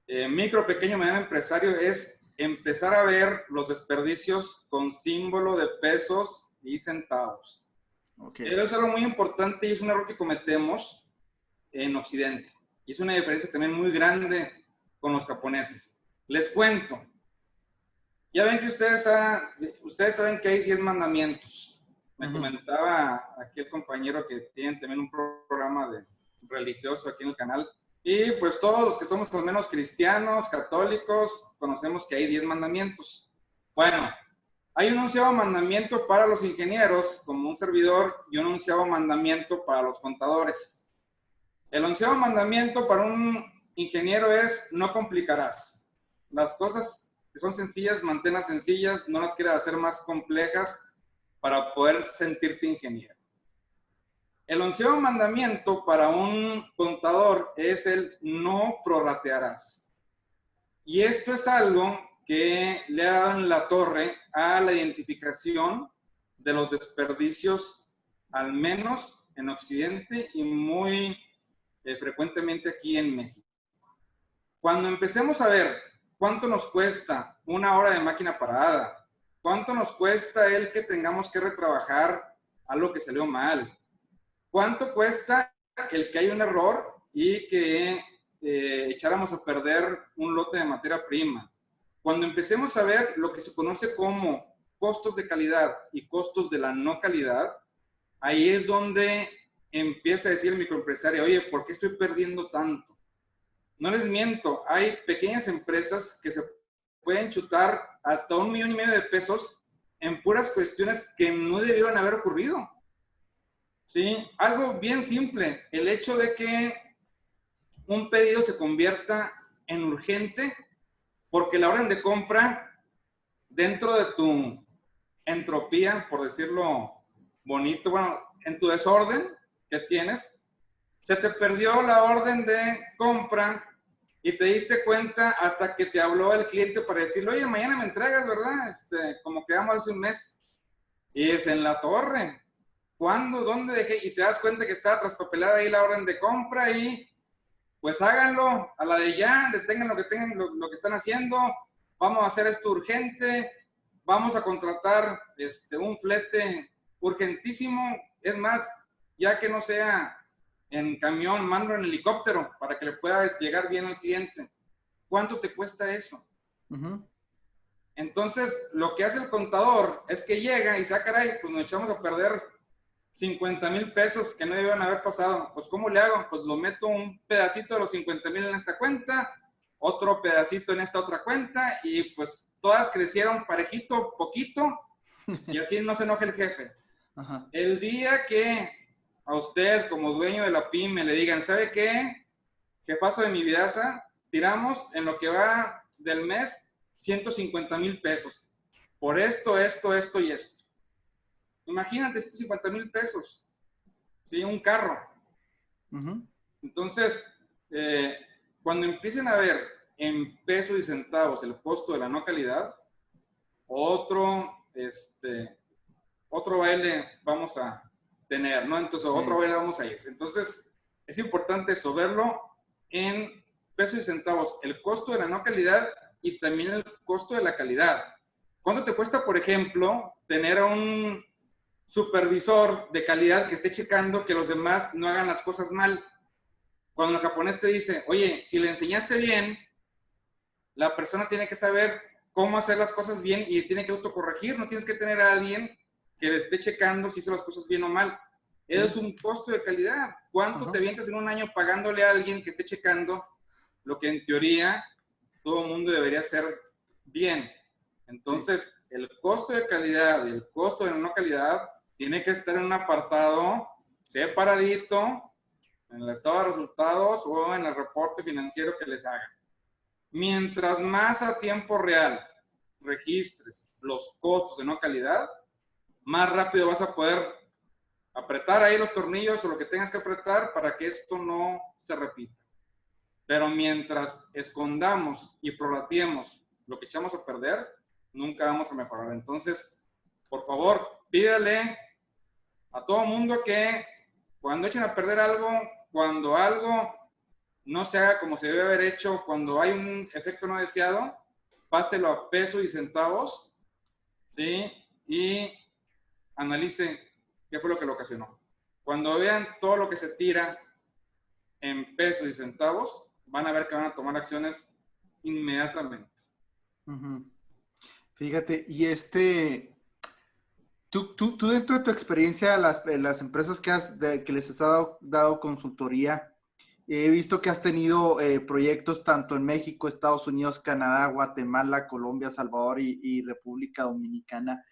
pequeño, mediano empresario es empezar a ver los desperdicios con símbolo de pesos y centavos. Okay. Eso es algo muy importante y es un error que cometemos en Occidente. Y es una diferencia también muy grande con los japoneses. Les cuento. Ya ven que ustedes saben que hay 10 mandamientos. Me comentaba aquí el compañero que tiene también un programa religioso aquí en el canal. Y pues todos los que somos al menos cristianos, católicos, conocemos que hay 10 mandamientos. Bueno, hay un 11º mandamiento para los ingenieros, como un servidor, y un 11º mandamiento para los contadores. El 11º mandamiento para un ingeniero es: no complicarás. Las cosas que son sencillas, manténlas sencillas, no las quieras hacer más complejas para poder sentirte ingeniero. El 11º mandamiento para un contador es el: no prorratearás. Y esto es algo que le ha dado en la torre a la identificación de los desperdicios, al menos en Occidente y muy frecuentemente aquí en México. Cuando empecemos a ver cuánto nos cuesta una hora de máquina parada, cuánto nos cuesta el que tengamos que retrabajar algo que salió mal, cuánto cuesta el que hay un error y que echáramos a perder un lote de materia prima. Cuando empecemos a ver lo que se conoce como costos de calidad y costos de la no calidad, ahí es donde empieza a decir el microempresario: oye, ¿por qué estoy perdiendo tanto? No les miento, hay pequeñas empresas que se pueden chutar hasta 1,5 millones de pesos en puras cuestiones que no debieron haber ocurrido. ¿Sí? Algo bien simple, el hecho de que un pedido se convierta en urgente porque la orden de compra, dentro de tu entropía, por decirlo bonito, bueno, en tu desorden que tienes, se te perdió la orden de compra y te diste cuenta hasta que te habló el cliente para decirle: oye, mañana me entregas, ¿verdad? Como quedamos hace un mes. Y es en la torre. ¿Cuándo? ¿Dónde dejé? Y te das cuenta que estaba traspapelada ahí la orden de compra y pues háganlo a la de ya, detengan lo que tengan, lo que están haciendo, vamos a hacer esto urgente, vamos a contratar un flete urgentísimo, es más, ya que no sea en camión, mando en helicóptero para que le pueda llegar bien al cliente. ¿Cuánto te cuesta eso? Entonces, lo que hace el contador es que llega y dice: caray, pues nos echamos a perder 50,000 pesos que no debían haber pasado. Pues, ¿cómo le hago? Pues lo meto un pedacito de los 50,000 en esta cuenta, otro pedacito en esta otra cuenta, y pues todas crecieron parejito, poquito, y así no se enoja el jefe. Ajá. El día que a usted, como dueño de la pyme, le digan: ¿sabe qué? Jefazo de mi vidaza, tiramos en lo que va del mes 150,000 pesos. Por esto y esto. Imagínate, estos 50,000 pesos. ¿Sí? Un carro. Entonces, cuando empiecen a ver en pesos y centavos el costo de la no calidad, otro baile vamos a tener, ¿no? Entonces, otro baile vamos a ir. Entonces, es importante eso, verlo en pesos y centavos, el costo de la no calidad y también el costo de la calidad. ¿Cuánto te cuesta, por ejemplo, tener a un supervisor de calidad que esté checando que los demás no hagan las cosas mal? Cuando el japonés te dice: oye, si le enseñaste bien, la persona tiene que saber cómo hacer las cosas bien y tiene que autocorregir. No tienes que tener a alguien que le esté checando si hizo las cosas bien o mal. Eso es un costo de calidad. ¿Cuánto te avientas en un año pagándole a alguien que esté checando lo que en teoría todo el mundo debería hacer bien? Entonces, el costo de calidad y el costo de no calidad tiene que estar en un apartado separadito en el estado de resultados o en el reporte financiero que les hagan. Mientras más a tiempo real registres los costos de no calidad, más rápido vas a poder apretar ahí los tornillos o lo que tengas que apretar para que esto no se repita. Pero mientras escondamos y prorrateemos lo que echamos a perder, nunca vamos a mejorar. Entonces, por favor, pídale a todo mundo que cuando echen a perder algo, cuando algo no se haga como se debe haber hecho, cuando hay un efecto no deseado, páselo a pesos y centavos, ¿sí? Y analice qué fue lo que lo ocasionó. Cuando vean todo lo que se tira en pesos y centavos, van a ver que van a tomar acciones inmediatamente. Ujú. Fíjate, y tú dentro de tu experiencia, las empresas que les has dado consultoría, he visto que has tenido proyectos tanto en México, Estados Unidos, Canadá, Guatemala, Colombia, Salvador y República Dominicana.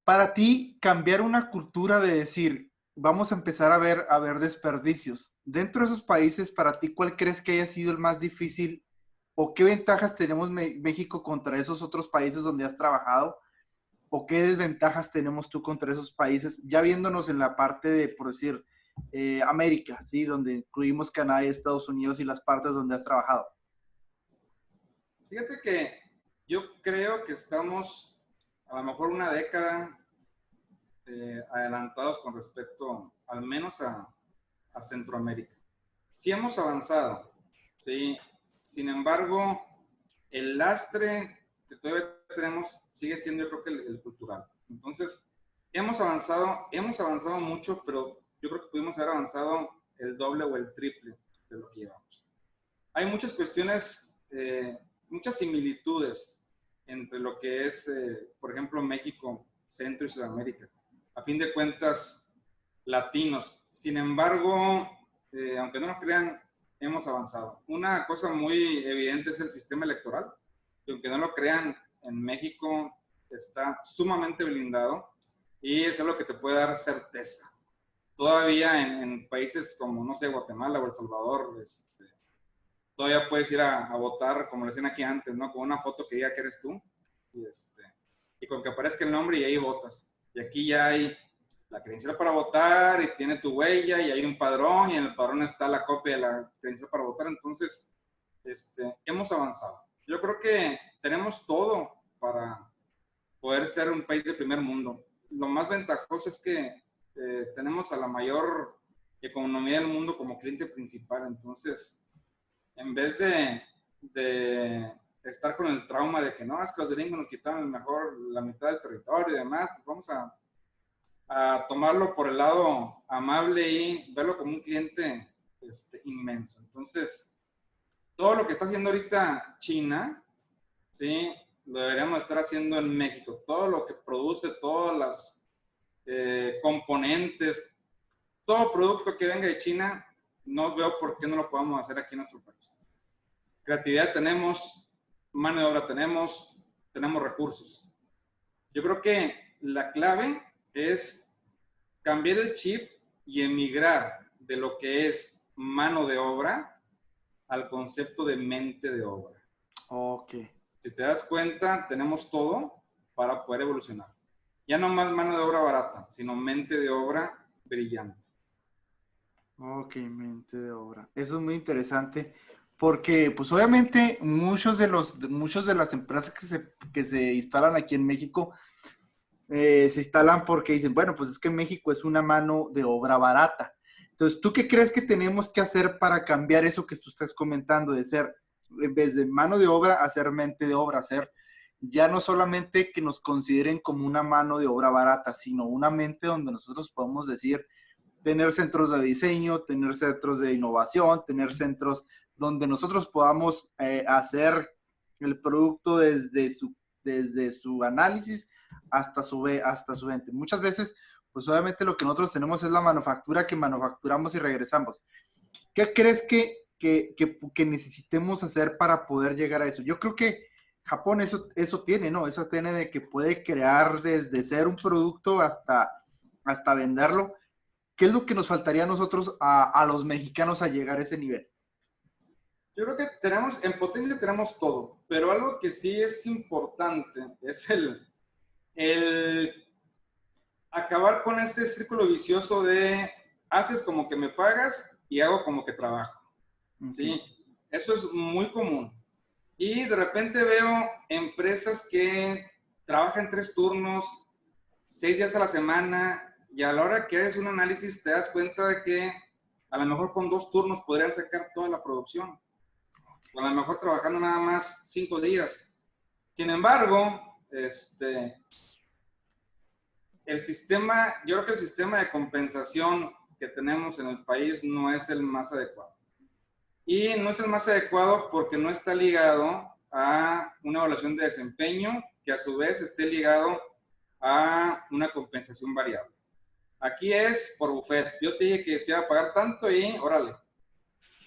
Para ti, cambiar una cultura de decir, vamos a empezar a ver desperdicios. Dentro de esos países, para ti, ¿cuál crees que haya sido el más difícil o qué ventajas tenemos México contra esos otros países donde has trabajado? ¿O qué desventajas tenemos tú contra esos países? Ya viéndonos en la parte de, por decir, América, ¿sí? Donde incluimos Canadá y Estados Unidos y las partes donde has trabajado. Fíjate que yo creo que estamos a lo mejor una década adelantados con respecto al menos a Centroamérica. Sí hemos avanzado, ¿sí? Sin embargo, el lastre que todavía tenemos sigue siendo, yo creo que el cultural. Entonces, hemos avanzado mucho, pero yo creo que pudimos haber avanzado el doble o el triple de lo que llevamos. Hay muchas cuestiones, muchas similitudes entre lo que es, por ejemplo, México, Centro y Sudamérica. A fin de cuentas, latinos. Sin embargo, aunque no nos crean, hemos avanzado. Una cosa muy evidente es el sistema electoral, que aunque no lo crean, en México está sumamente blindado y eso es lo que te puede dar certeza. Todavía en países como, no sé, Guatemala o El Salvador, todavía puedes ir a votar, como le decían aquí antes, ¿no? Con una foto que diga que eres tú y con que aparezca el nombre y ahí votas. Y aquí ya hay la credencial para votar y tiene tu huella y hay un padrón y en el padrón está la copia de la credencial para votar. Entonces, hemos avanzado. Yo creo que tenemos todo para poder ser un país de primer mundo. Lo más ventajoso es que tenemos a la mayor economía del mundo como cliente principal. Entonces, en vez de estar con el trauma de que no, es que los gringos nos quitaron la mitad del territorio y demás, pues vamos a tomarlo por el lado amable y verlo como un cliente inmenso. Entonces, todo lo que está haciendo ahorita China, ¿sí? Lo deberíamos estar haciendo en México. Todo lo que produce, todas las componentes, todo producto que venga de China, no veo por qué no lo podamos hacer aquí en nuestro país. Creatividad tenemos, mano de obra tenemos recursos. Yo creo que la clave es cambiar el chip y emigrar de lo que es mano de obra al concepto de mente de obra. Ok. Si te das cuenta, tenemos todo para poder evolucionar. Ya no más mano de obra barata, sino mente de obra brillante. Ok, mente de obra. Eso es muy interesante porque, pues obviamente, muchos de las empresas que se instalan aquí en México se instalan porque dicen, bueno, pues es que México es una mano de obra barata. Entonces, ¿tú qué crees que tenemos que hacer para cambiar eso que tú estás comentando, de ser, en vez de mano de obra, hacer mente de obra, hacer ya no solamente que nos consideren como una mano de obra barata, sino una mente donde nosotros podemos decir, tener centros de diseño, tener centros de innovación, tener centros donde nosotros podamos hacer el producto desde su análisis hasta su venta. Muchas veces, pues obviamente lo que nosotros tenemos es la manufactura que manufacturamos y regresamos. ¿Qué crees que necesitemos hacer para poder llegar a eso? Yo creo que Japón eso tiene, ¿no? Eso tiene de que puede crear desde ser un producto hasta venderlo. ¿Qué es lo que nos faltaría a nosotros, a los mexicanos, a llegar a ese nivel? Yo creo que tenemos, en potencia tenemos todo, pero algo que sí es importante es el acabar con este círculo vicioso de haces como que me pagas y hago como que trabajo. Okay. ¿Sí? Eso es muy común. Y de repente veo empresas que trabajan 3 turnos, 6 días a la semana, y a la hora que haces un análisis te das cuenta de que a lo mejor con 2 turnos podrían sacar toda la producción. O a lo mejor trabajando nada más 5 días. Sin embargo, el sistema, yo creo que el sistema de compensación que tenemos en el país no es el más adecuado. Y no es el más adecuado porque no está ligado a una evaluación de desempeño que a su vez esté ligado a una compensación variable. Aquí es por buffet. Yo te dije que te iba a pagar tanto y órale.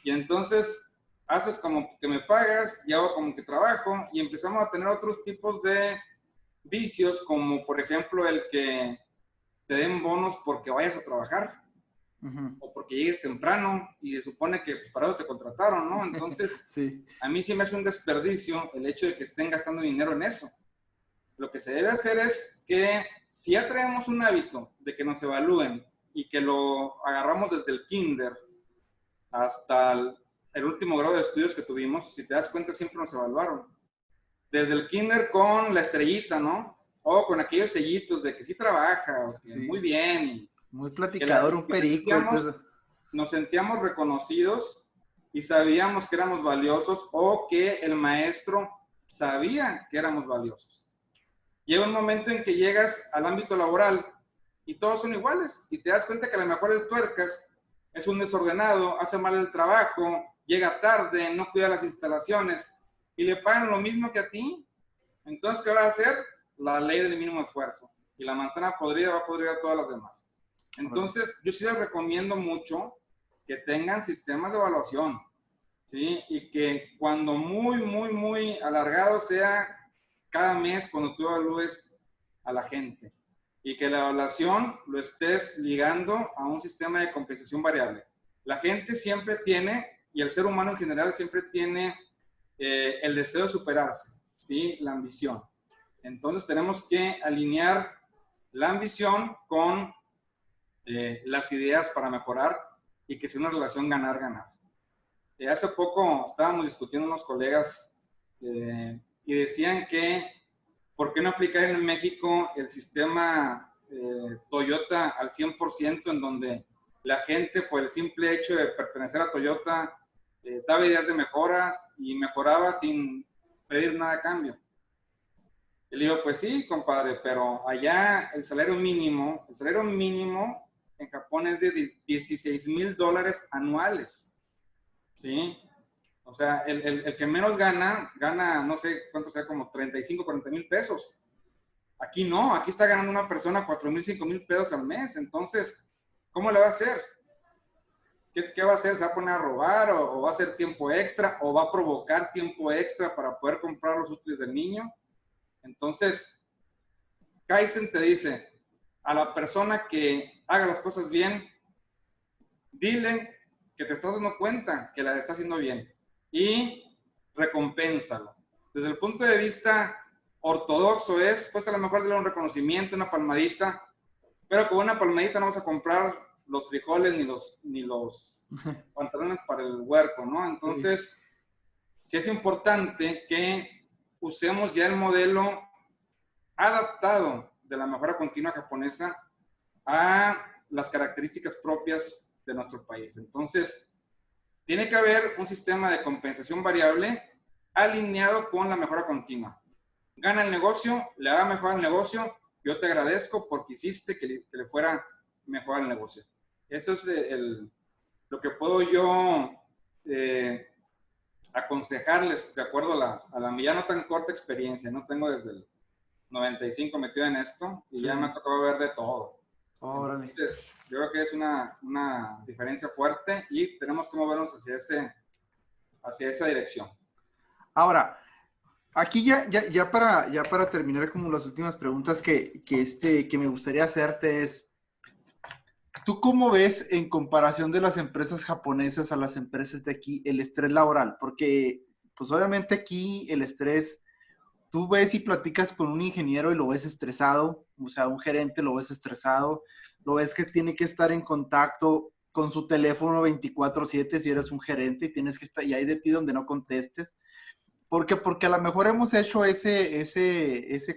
Y entonces haces como que me pagas y hago como que trabajo y empezamos a tener otros tipos de vicios como por ejemplo el que te den bonos porque vayas a trabajar. O porque llegues temprano y se supone que para eso te contrataron, ¿no? Entonces, sí. A mí sí me hace un desperdicio el hecho de que estén gastando dinero en eso. Lo que se debe hacer es que si ya traemos un hábito de que nos evalúen y que lo agarramos desde el kinder hasta el último grado de estudios que tuvimos, si te das cuenta siempre nos evaluaron. Desde el kinder con la estrellita, ¿no? O con aquellos sellitos de que sí trabaja, o que Sí. muy bien, y muy platicador, un perico. Nos sentíamos reconocidos y sabíamos que éramos valiosos o que el maestro sabía que éramos valiosos. Llega un momento en que llegas al ámbito laboral y todos son iguales y te das cuenta que a lo mejor el tuercas es un desordenado, hace mal el trabajo, llega tarde, no cuida las instalaciones y le pagan lo mismo que a ti. Entonces, ¿qué va a hacer? La ley del mínimo esfuerzo. Y la manzana podrida va a podrir a todas las demás. Entonces, yo sí les recomiendo mucho que tengan sistemas de evaluación, ¿sí? Y que cuando muy alargado sea cada mes cuando tú evalúes a la gente. Y que la evaluación lo estés ligando a un sistema de compensación variable. La gente siempre tiene, y el ser humano en general siempre tiene el deseo de superarse, ¿sí? La ambición. Entonces tenemos que alinear la ambición con las ideas para mejorar y que sea una relación ganar-ganar. Hace poco estábamos discutiendo unos colegas y decían que ¿por qué no aplicar en México el sistema Toyota al 100% en donde la gente por el simple hecho de pertenecer a Toyota daba ideas de mejoras y mejoraba sin pedir nada a cambio? Y le digo, pues sí, compadre, pero allá el salario mínimo en Japón es de $16,000 anuales, ¿sí? O sea, el que menos gana, no sé cuánto sea, como 35, 40 mil pesos. Aquí no, aquí está ganando una persona 4,000, 5,000 pesos al mes. Entonces, ¿cómo le va a hacer? ¿Qué va a hacer? ¿Se va a poner a robar o va a hacer tiempo extra o va a provocar tiempo extra para poder comprar los útiles del niño? Entonces, Kaizen te dice, a la persona que haga las cosas bien, dile que te estás dando cuenta que la está haciendo bien y recompénsalo. Desde el punto de vista ortodoxo es, pues a lo mejor darle un reconocimiento, una palmadita, pero con una palmadita no vas a comprar los frijoles ni los pantalones para el huerco, ¿no? Entonces, sí es importante que usemos ya el modelo adaptado de la mejora continua japonesa a las características propias de nuestro país. Entonces, tiene que haber un sistema de compensación variable alineado con la mejora continua. Gana el negocio, le haga mejor al negocio, yo te agradezco porque hiciste que le fuera mejor al negocio. Eso es lo que puedo yo aconsejarles de acuerdo a la ya no tan corta experiencia. No tengo desde el 95 metido en esto y ya me ha tocado ver de todo. Entonces, yo creo que es una diferencia fuerte y tenemos que movernos hacia esa dirección. Ahora, aquí ya para terminar como las últimas preguntas que me gustaría hacerte es, ¿Tú cómo ves en comparación de las empresas japonesas a las empresas de aquí el estrés laboral? Porque, pues obviamente aquí el estrés, tú ves y platicas con un ingeniero y lo ves estresado, o sea, un gerente lo ves estresado, lo ves que tiene que estar en contacto con su teléfono 24/7 si eres un gerente y tienes que estar, y hay de ti donde no contestes. ¿Por qué? Porque a lo mejor hemos hecho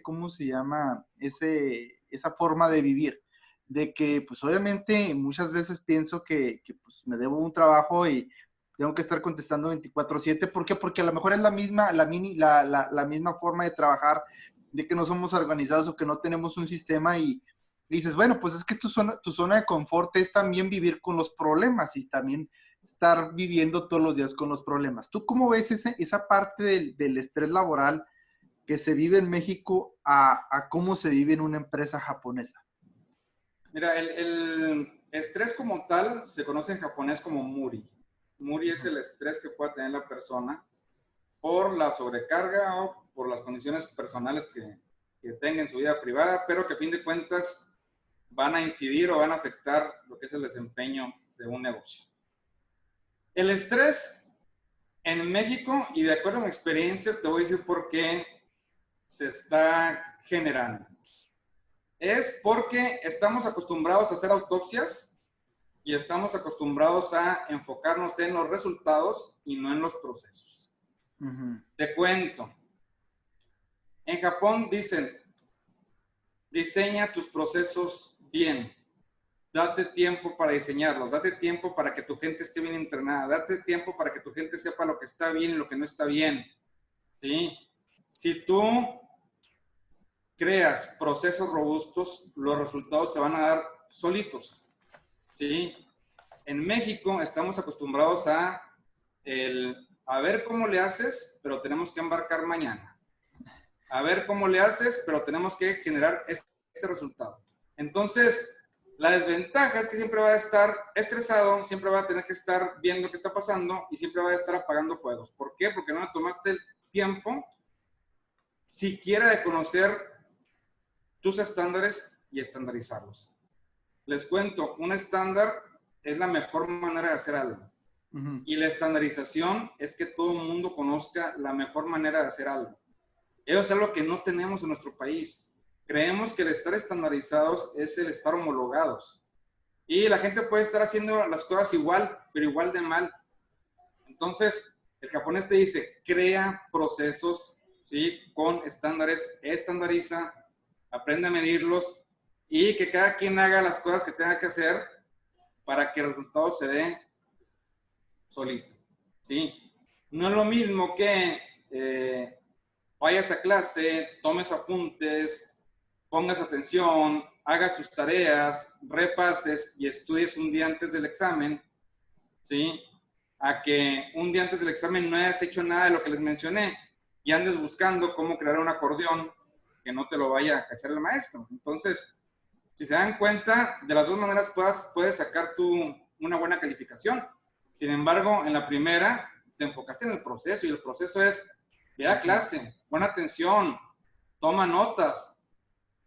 ¿cómo se llama? Esa forma de vivir, de que, pues obviamente muchas veces pienso que pues, me debo un trabajo y tengo que estar contestando 24/7. ¿Por qué? Porque a lo mejor es la misma forma de trabajar, de que no somos organizados o que no tenemos un sistema y dices, bueno, pues es que tu zona de confort es también vivir con los problemas y también estar viviendo todos los días con los problemas. ¿Tú cómo ves esa parte del estrés laboral que se vive en México a cómo se vive en una empresa japonesa? Mira, el estrés como tal se conoce en japonés como muri. Muri es el estrés que puede tener la persona por la sobrecarga o por las condiciones personales que tenga en su vida privada, pero que a fin de cuentas van a incidir o van a afectar lo que es el desempeño de un negocio. El estrés en México, y de acuerdo a mi experiencia, te voy a decir por qué se está generando. Es porque estamos acostumbrados a hacer autopsias y estamos acostumbrados a enfocarnos en los resultados y no en los procesos. Te cuento. En Japón dicen, diseña tus procesos bien. Date tiempo para diseñarlos, date tiempo para que tu gente esté bien entrenada, date tiempo para que tu gente sepa lo que está bien y lo que no está bien. ¿Sí? Si tú creas procesos robustos, los resultados se van a dar solitos. ¿Sí? En México estamos acostumbrados a ver cómo le haces, pero tenemos que embarcar mañana. A ver cómo le haces, pero tenemos que generar este resultado. Entonces, la desventaja es que siempre va a estar estresado, siempre va a tener que estar viendo qué está pasando y siempre va a estar apagando fuegos. ¿Por qué? Porque no tomaste el tiempo siquiera de conocer tus estándares y estandarizarlos. Les cuento, un estándar es la mejor manera de hacer algo. Y la estandarización es que todo el mundo conozca la mejor manera de hacer algo. Eso es algo que no tenemos en nuestro país. Creemos que el estar estandarizados es el estar homologados. Y la gente puede estar haciendo las cosas igual, pero igual de mal. Entonces, el japonés te dice, crea procesos, ¿sí? Con estándares, estandariza, aprende a medirlos y que cada quien haga las cosas que tenga que hacer para que el resultado se dé solito, ¿sí? No es lo mismo que vayas a clase, tomes apuntes, pongas atención, hagas tus tareas, repases y estudies un día antes del examen, ¿sí? A que un día antes del examen no hayas hecho nada de lo que les mencioné y andes buscando cómo crear un acordeón que no te lo vaya a cachar el maestro. Entonces, si se dan cuenta, de las dos maneras puedes sacar una buena calificación. Sin embargo, en la primera te enfocaste en el proceso y el proceso es, ve a clase, pon atención, toma notas,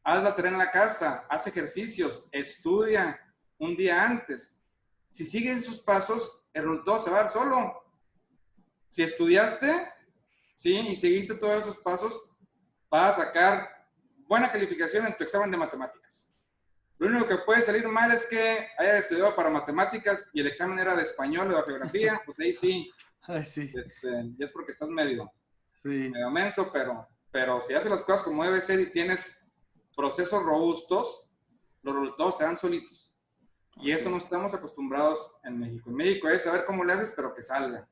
haz la tarea en la casa, haz ejercicios, estudia un día antes. Si sigues esos pasos, el resultado se va a dar solo. Si estudiaste, ¿sí? Y seguiste todos esos pasos, vas a sacar buena calificación en tu examen de matemáticas. Lo único que puede salir mal es que hayas estudiado para matemáticas y el examen era de español o de geografía, pues ahí sí. Ay, sí. Ya es porque estás medio Sí. menso, pero si haces las cosas como debe ser y tienes procesos robustos, los resultados se dan solitos. Y eso no estamos acostumbrados en México. En México es saber cómo le haces, pero que salga.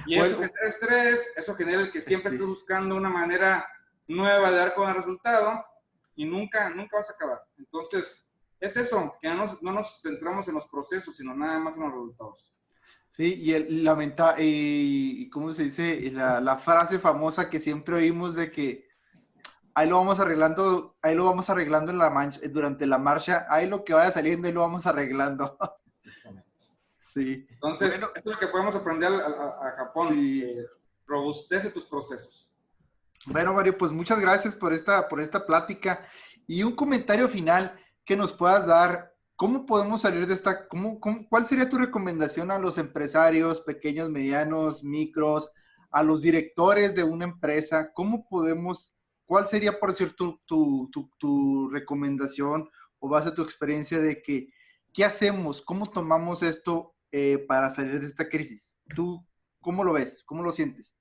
Y eso genera estrés, eso genera el que siempre estés buscando una manera nueva de dar con el resultado y nunca vas a acabar. Entonces, es eso, que no nos centramos en los procesos, sino nada más en los resultados. Sí, y ¿cómo se dice? La frase famosa que siempre oímos de que ahí lo vamos arreglando durante la marcha, ahí lo que vaya saliendo, ahí lo vamos arreglando. Sí. Entonces, bueno, esto es lo que podemos aprender a Japón. Sí. Robustece tus procesos. Bueno, Mario, pues muchas gracias por esta plática. Y un comentario final que nos puedas dar ¿cómo podemos salir de esta? ¿Cuál sería tu recomendación a los empresarios pequeños, medianos, micros, a los directores de una empresa? ¿Cuál sería, por decir, tu recomendación o base a tu experiencia de que, qué hacemos? ¿Cómo tomamos esto para salir de esta crisis? ¿Tú cómo lo ves? ¿Cómo lo sientes?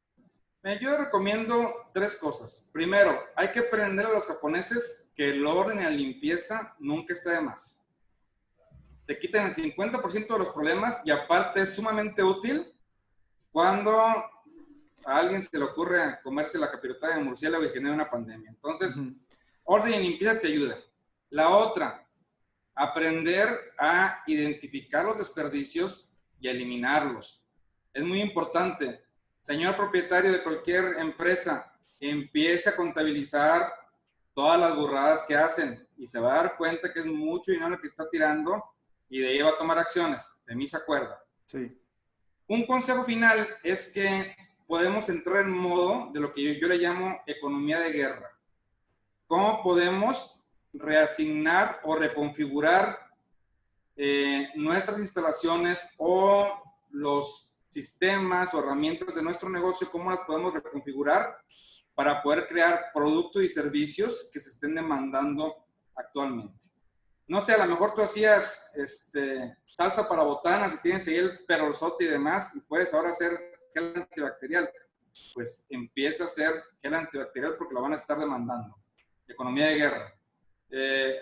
Yo recomiendo 3 cosas. Primero, hay que aprender a los japoneses que el orden y la limpieza nunca está de más. Te quitan el 50% de los problemas y aparte es sumamente útil cuando a alguien se le ocurre comerse la capirotada de murciélago y genera una pandemia. Entonces, orden y limpieza te ayuda. La otra, aprender a identificar los desperdicios y a eliminarlos. Es muy importante. Señor propietario de cualquier empresa, empiece a contabilizar todas las burradas que hacen y se va a dar cuenta que es mucho dinero que está tirando y de ahí va a tomar acciones. De mí se acuerda. Sí. Un consejo final es que podemos entrar en modo de lo que yo le llamo economía de guerra. ¿Cómo podemos reasignar o reconfigurar nuestras instalaciones o los sistemas o herramientas de nuestro negocio? ¿Cómo las podemos reconfigurar para poder crear productos y servicios que se estén demandando actualmente? No sé, a lo mejor tú hacías salsa para botanas y tienes ahí el perrosote y demás y puedes ahora hacer gel antibacterial. Pues empieza a hacer gel antibacterial porque lo van a estar demandando. Economía de guerra.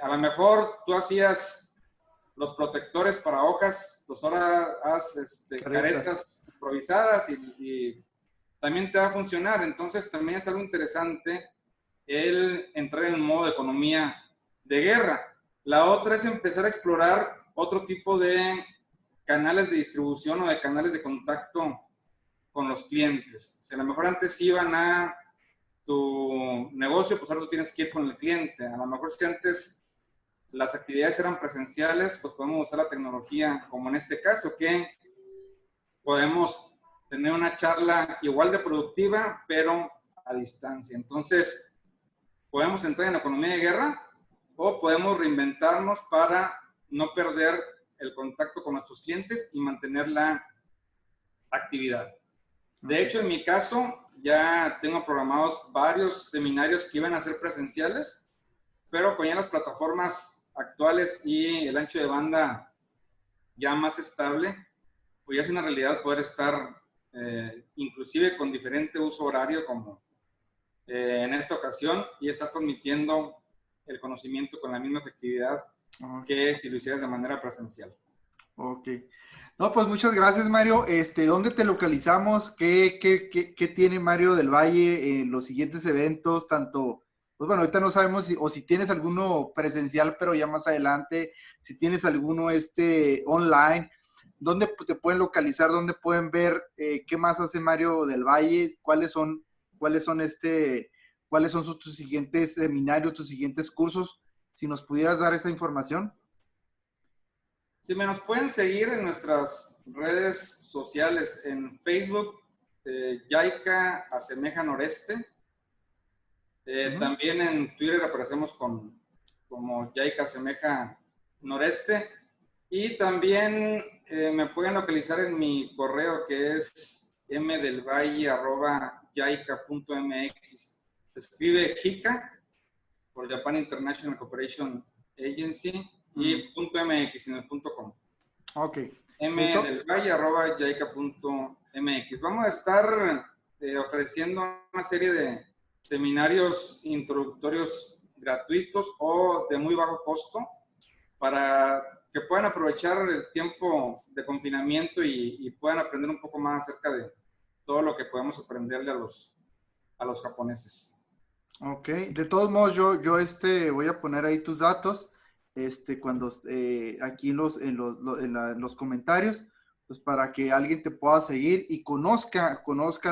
A lo mejor tú hacías los protectores para hojas, pues ahora haz caretas improvisadas y también te va a funcionar. Entonces también es algo interesante el entrar en el modo de economía de guerra. La otra es empezar a explorar otro tipo de canales de distribución o de canales de contacto con los clientes. Si a lo mejor antes iban a tu negocio, pues ahora tú tienes que ir con el cliente. A lo mejor si antes las actividades eran presenciales, pues podemos usar la tecnología, como en este caso, que podemos tener una charla igual de productiva, pero a distancia. Entonces, podemos entrar en la economía de guerra o podemos reinventarnos para no perder el contacto con nuestros clientes y mantener la actividad. De hecho, en mi caso, ya tengo programados varios seminarios que iban a ser presenciales, pero con ya las plataformas actuales y el ancho de banda ya más estable, pues ya es una realidad poder estar inclusive con diferente uso horario como en esta ocasión y estar transmitiendo el conocimiento con la misma efectividad que si lo hicieras de manera presencial. Ok. No, pues muchas gracias, Mario. ¿Dónde te localizamos? ¿Qué tiene Mario del Valle en los siguientes eventos? Tanto, pues bueno, ahorita no sabemos si tienes alguno presencial, pero ya más adelante, si tienes alguno online, ¿dónde te pueden localizar? ¿Dónde pueden ver qué más hace Mario del Valle? ¿Cuáles son tus siguientes seminarios, tus siguientes cursos? Si nos pudieras dar esa información. Sí, me nos pueden seguir en nuestras redes sociales, en Facebook, Yaica Asemeja Noreste. También en Twitter aparecemos como Yaica Asemeja Noreste. Y también me pueden localizar en mi correo que es mdelvalle@yaica.mx. Se escribe JICA por Japan International Cooperation Agency y .mx en el .com. Ok. mdelvalle@yaica.mx. Vamos a estar ofreciendo una serie de seminarios introductorios gratuitos o de muy bajo costo para que puedan aprovechar el tiempo de confinamiento y puedan aprender un poco más acerca de todo lo que podemos aprenderle a los japoneses. Ok, de todos modos yo voy a poner ahí tus datos cuando aquí en los comentarios, pues para que alguien te pueda seguir y conozca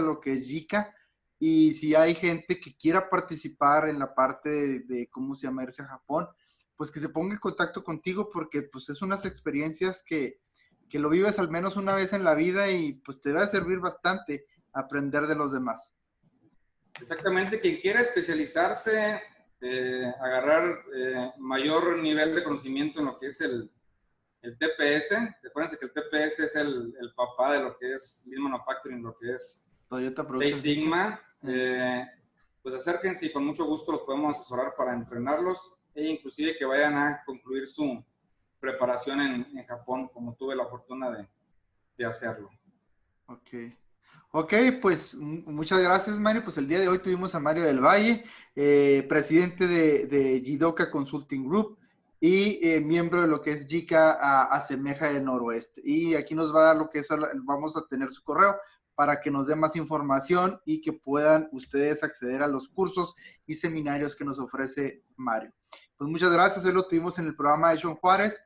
lo que es JICA, y si hay gente que quiera participar en la parte de cómo se llama irse a Japón, pues que se ponga en contacto contigo, porque pues es unas experiencias que lo vives al menos una vez en la vida y pues te va a servir bastante aprender de los demás. Exactamente, quien quiera especializarse, agarrar mayor nivel de conocimiento en lo que es el el TPS. Acuérdense que el TPS es el papá de lo que es Lean Manufacturing, lo que es Toyota Production Six System. Sigma. Pues acérquense y con mucho gusto los podemos asesorar para entrenarlos e inclusive que vayan a concluir su preparación en Japón, como tuve la fortuna de hacerlo. Ok. Ok, pues muchas gracias, Mario. Pues el día de hoy tuvimos a Mario del Valle, presidente de Jidoka Consulting Group y miembro de lo que es JICA Asemeja del Noroeste. Y aquí nos va a dar lo que es, vamos a tener su correo para que nos dé más información y que puedan ustedes acceder a los cursos y seminarios que nos ofrece Mario. Pues muchas gracias. Hoy lo tuvimos en el programa de John Juárez,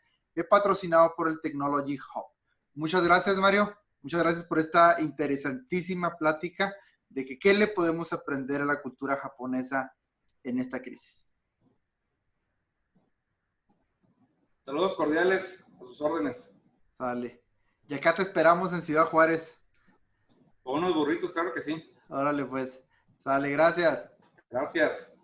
patrocinado por el Technology Hub. Muchas gracias, Mario. Muchas gracias por esta interesantísima plática de que qué le podemos aprender a la cultura japonesa en esta crisis. Saludos cordiales, a sus órdenes. Sale. Y acá te esperamos en Ciudad Juárez. Con unos burritos, claro que sí. Órale, pues. Sale, gracias. Gracias.